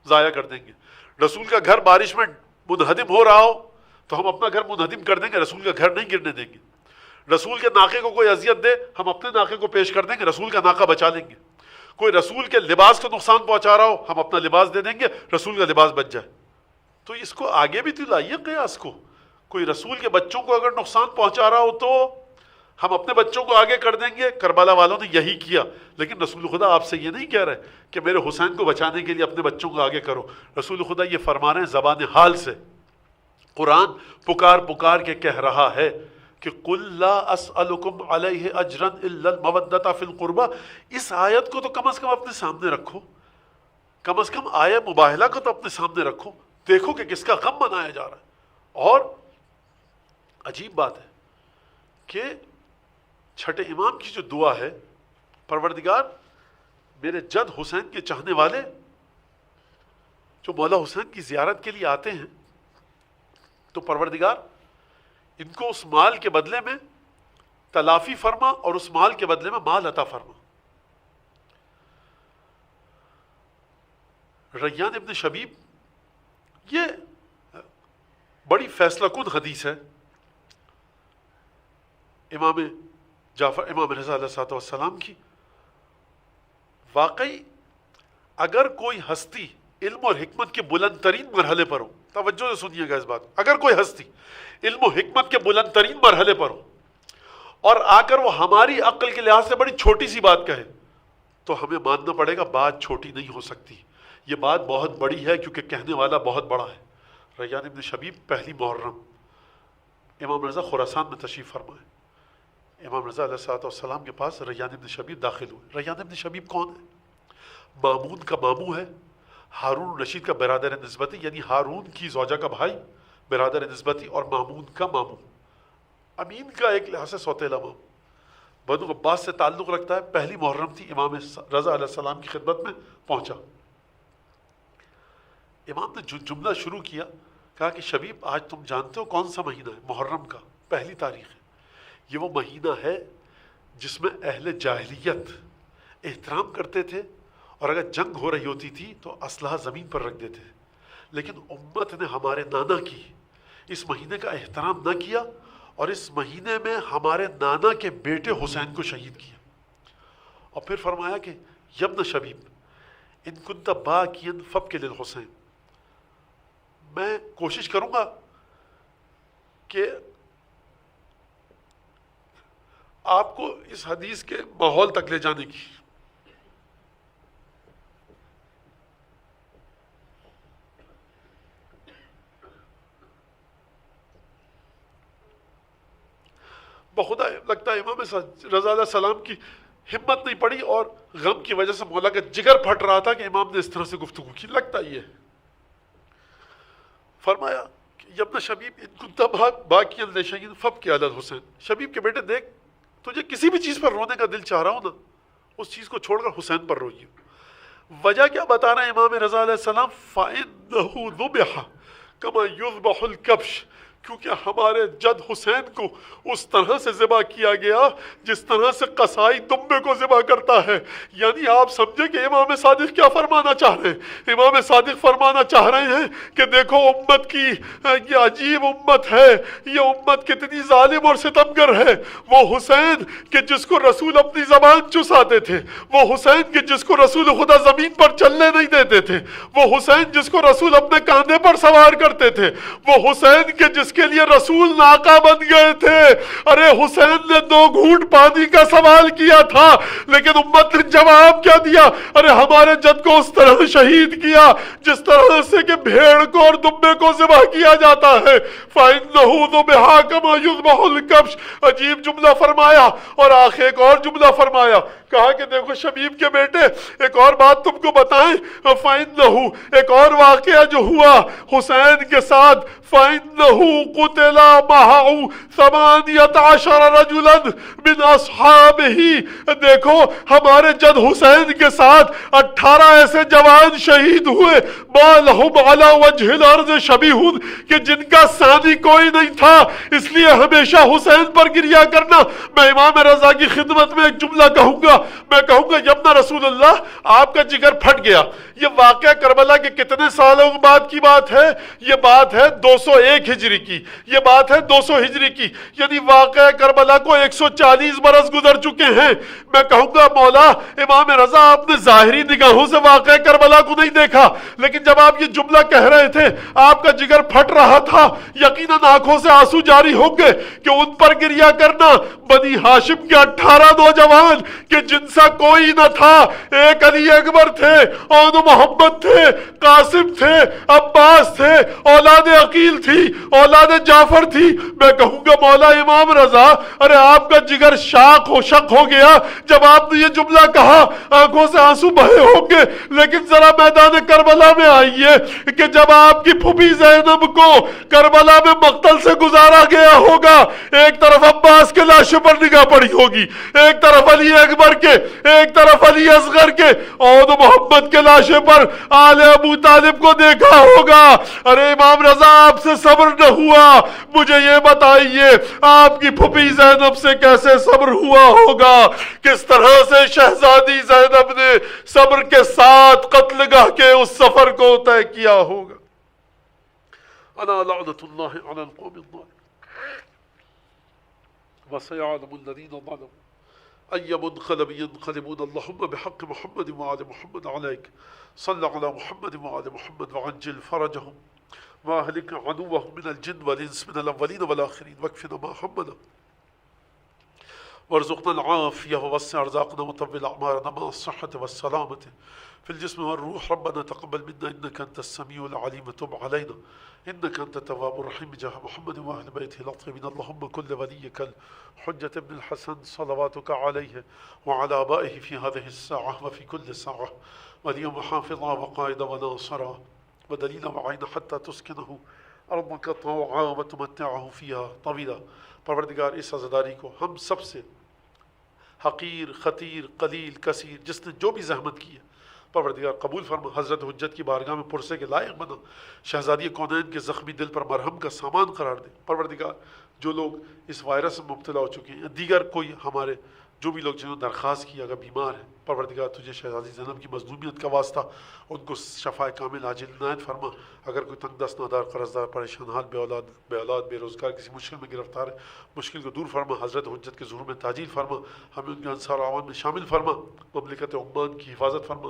[SPEAKER 1] ضائع کر دیں گے، رسول کا گھر بارش میں منہدم ہو رہا ہو تو ہم اپنا گھر منہدم کر دیں گے، رسول کا گھر نہیں گرنے دیں گے، رسول کے ناقے کو کوئی اذیت دے ہم اپنے ناقے کو پیش کر دیں گے، رسول کا ناقہ بچا لیں گے، کوئی رسول کے لباس کو نقصان پہنچا رہا ہو ہم اپنا لباس دے دیں گے، رسول کا لباس بچ جائے۔ تو اس کو آگے بھی تو لائیے قیاس کو، کوئی رسول کے بچوں کو اگر نقصان پہنچا رہا ہو تو ہم اپنے بچوں کو آگے کر دیں گے، کربلا والوں نے یہی کیا، لیکن رسول خدا آپ سے یہ نہیں کہہ رہے کہ میرے حسین کو بچانے کے لیے اپنے بچوں کو آگے کرو، رسول خدا یہ فرما رہے ہیں زبان حال سے، قرآن پکار پکار کے کہہ رہا ہے کہ قُلْ لَا أَسْأَلُكُمْ عَلَيْهِ أَجْرًا إِلَّا الْمَوَدَّةَ فِي الْقُرْبَى، اس آیت کو تو کم از کم اپنے سامنے رکھو، کم از کم آیہ مباہلہ کو تو اپنے سامنے رکھو، دیکھو کہ کس کا غم منایا جا رہا ہے۔ اور عجیب بات ہے کہ چھٹے امام کی جو دعا ہے، پروردگار میرے جد حسین کے چاہنے والے جو مولا حسین کی زیارت کے لیے آتے ہیں تو پروردگار ان کو اس مال کے بدلے میں تلافی فرما اور اس مال کے بدلے میں مال عطا فرما۔ ریان ابن شبیب یہ بڑی فیصلہ کن حدیث ہے، امام رضا علیہ السلام کی۔ واقعی اگر کوئی ہستی علم اور حکمت کے بلند ترین مرحلے پر ہو، توجہ سے سنیے گا اس بات، اگر کوئی ہستی علم و حکمت کے بلند ترین مرحلے پر ہو اور آ کر وہ ہماری عقل کے لحاظ سے بڑی چھوٹی سی بات کہے تو ہمیں ماننا پڑے گا بات چھوٹی نہیں ہو سکتی، یہ بات بہت بڑی ہے کیونکہ کہنے والا بہت بڑا ہے۔ ریان ابن شبیب پہلی محرم امام رضا خراسان میں تشریف فرمائے، امام رضا علیہ السلام کے پاس ریان ابن شبیب داخل ہوئے۔ ریان ابن شبیب کون ہے؟ مامون کا ماموں ہے، ہارون رشید کا برادر نسبتی، یعنی ہارون کی زوجہ کا بھائی برادر نسبتی، اور مامون کا ماموں، امین کا ایک لحاظ سے سوتیلا ماموں، بنو عباس سے تعلق رکھتا ہے۔ پہلی محرم تھی، امام رضا علیہ السلام کی خدمت میں پہنچا، امام نے جملہ شروع کیا، کہا کہ شبیب آج تم جانتے ہو کون سا مہینہ ہے؟ محرم کا پہلی تاریخ ہے، یہ وہ مہینہ ہے جس میں اہل جاہلیت احترام کرتے تھے اور اگر جنگ ہو رہی ہوتی تھی تو اسلحہ زمین پر رکھ دیتے تھے، لیکن امت نے ہمارے نانا کی اس مہینے کا احترام نہ کیا اور اس مہینے میں ہمارے نانا کے بیٹے حسین کو شہید کیا۔ اور پھر فرمایا کہ یبن شبیب ان کنت باکیا فابکی للحسین، میں کوشش کروں گا کہ آپ کو اس حدیث کے ماحول تک لے جانے کی۔ بخدا لگتا ہے امام رضا علیہ السلام کی ہمت نہیں پڑی اور غم کی وجہ سے مولا کا جگر پھٹ رہا تھا کہ امام نے اس طرح سے گفتگو کی، لگتا یہ ہے۔ فرمایا کہ یبن شبیب ان کنت باکیا لشیء فابکی علی الحسین، شبیب کے بیٹے دیکھ تجھے کسی بھی چیز پر رونے کا دل چاہ رہا ہوں نا، اس چیز کو چھوڑ کر حسین پر روئیے۔ وجہ کیا بتا رہے ہیں امام رضا علیہ السلام؟ فَإِنَّهُ ذُبِحَ كَمَا يُذْبَحُ الْكَبْشُ، کیونکہ ہمارے جد حسین کو اس طرح سے ذبح کیا گیا جس طرح سے قصائی دمبے کو ذبح کرتا ہے۔ یعنی آپ سمجھے کہ امام صادق کیا فرمانا چاہ رہے ہیں؟ امام صادق فرمانا چاہ رہے ہیں کہ دیکھو امت کی یہ عجیب امت ہے، یہ امت کتنی ظالم اور ستمگر ہے۔ وہ حسین کہ جس کو رسول اپنی زبان چساتے تھے، وہ حسین کہ جس کو رسول خدا زمین پر چلنے نہیں دیتے تھے، وہ حسین جس کو رسول اپنے کاندھے پر سوار کرتے تھے، وہ حسین کہ جس کے لیے رسول ناکا بن گئے تھے۔ ارے حسین نے 2 گھونٹ پانی کا سوال کیا تھا لیکن امت نے جواب کیا دیا؟ ارے ہمارے جد کو اس طرح شہید کیا جس طرح سے کہ بھیڑ کو اور دمبے کو ذبح کیا جاتا ہے۔ فَإِنَّهُ ذُبِحَ كَمَا يُذْبَحُ الْكَبْشُ، عجیب جملہ فرمایا اور آخر ایک اور جملہ فرمایا، کہا کہ دیکھو شبیب کے بیٹے ایک اور بات تم کو بتائیں، فَإِنَّهُ ایک اور واقعہ جو ہوا حسین کے ساتھ، فَإِنَّهُ قُتِلَ مَعَهُ 18 رَجُلًا من أصحابه، دیکھو ہمارے جد حسین کے ساتھ 18 ایسے جوان شہید ہوئے، مَا لَهُمْ عَلَى وَجْهِ الْأَرْضِ شَبِيهٌ، کہ جن کا ثانی کوئی نہیں تھا، اس لیے ہمیشہ حسین پر گریہ کرنا۔ میں امام رضا کی خدمت میں ایک جملہ کہوں گا، میں کہوں گا یبن رسول اللہ آپ کا جگر پھٹ گیا۔ یہ واقعہ کربلا کے کتنے سالوں بعد کی بات ہے؟ یہ بات ہے 201 ہجری کی، یہ بات ہے 200 ہجری کی، یعنی واقعہ کربلا کو 140 برس گزر چکے ہیں۔ میں کہوں گا مولا امام رضا آپ نے ظاہری نگاہوں سے واقعہ کربلا کو نہیں دیکھا، لیکن جب آپ یہ جملہ کہہ رہے تھے آپ کا جگر پھٹ رہا تھا، یقیناً آنکھوں سے آنسو جاری ہوں گے کہ ان پر گریہ کرنا۔ بنی ہاشم کے 18 نوجوان کہ جن سا کوئی نہ تھا، ایک علی اکبر تھے، اون محمد تھے، قاسم تھے، عباس تھے، اولاد عقیل تھی، اولاد جعفر تھی۔ میں کہوں گا مولا امام رضا ارے آپ کا جگر شق ہو گیا جب آپ نے یہ جملہ کہا، آنکھوں سے آنسو بہے ہوں گے، لیکن ذرا میدان کربلا میں آئیے کہ جب آپ کی پھوپھی زینب کو کربلا میں مقتل سے گزارا گیا ہوگا، ایک طرف عباس کے لاشے پر نگاہ پڑی ہوگی، ایک طرف علی اکبر کے، ایک طرف علی اصغر کے، اور محمد کے لاشے پر آل ابو طالب کو دیکھا ہوگا۔ ارے امام رضا آپ سے صبر نہ ہوا، مجھے یہ بتائیے آپ کی پھوپھی زینب سے کیسے صبر ہوا ہوگا؟ کس طرح سے شہزادی زینب نے صبر کے ساتھ قتل گاہ کے اس سفر کو طے کیا ہوگا۔ الا لعنت اللہ علی القوم الظالمین وسيعلم الذين ظلموا أي منقلب ينقلبون اللهم بحق محمد وآل محمد عليك صل على محمد وآل محمد وعجل فرجهم وأهلك عدوهم من الجن والإنس من الأولين والآخرين واكفنا ما همنا وارزقنا العافية ووسع أرزاقنا وطول أعمارنا مع الصحة والسلامة في الجسم والروح. ربنا تقبل منا إنك أنت السميع العليم وتب علينا إنك أنت التواب الرحيم بجاه محمد وأهل بيته الطيبين. اللهم كل وليك الحجة ابن الحسن صلواتك عليه وعلى آبائه في هذه الساعة وفي كل ساعة وليا وحافظا وقائدا وناصرا ودليلا وعينا حتى تسكنه أرضك طوعا وتمتعه فيها طويلا. پروردگار اس عزاداری کو ہم سب سے حقیر خطیر قلیل کثیر جس نے جو بھی زحمت کی ہے پروردگار قبول فرما. حضرت حجت کی بارگاہ میں پرسے کے لائق بنا. شہزادی کونین کے زخمی دل پر مرہم کا سامان قرار دے. پروردگار جو لوگ اس وائرس میں مبتلا ہو چکے ہیں، دیگر کوئی ہمارے جو بھی لوگ جنہوں نے درخواست کی اگر بیمار ہیں پروردگار تجھے شہزادی زینب کی مظلومیت کا واسطہ ان کو شفاء کامل عاجل عنایت فرما. اگر کوئی تنگ دست نادار قرض دار پریشان حال بے اولاد بے روزگار کسی مشکل میں گرفتار ہے مشکل کو دور فرما. حضرت حجت کے ظہور میں تاجیل فرما. ہمیں ان کے انصار و عوام میں شامل فرما. مملکت عمان کی حفاظت فرما.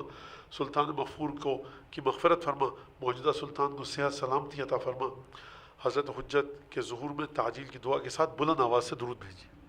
[SPEAKER 1] سلطان مغفور کو کی مغفرت فرما. موجودہ سلطان کو صحت سلامتی عطا فرما. حضرت حجت کے ظہور میں تعجیل کی دعا کے ساتھ بلند آواز سے درود بھیجیے.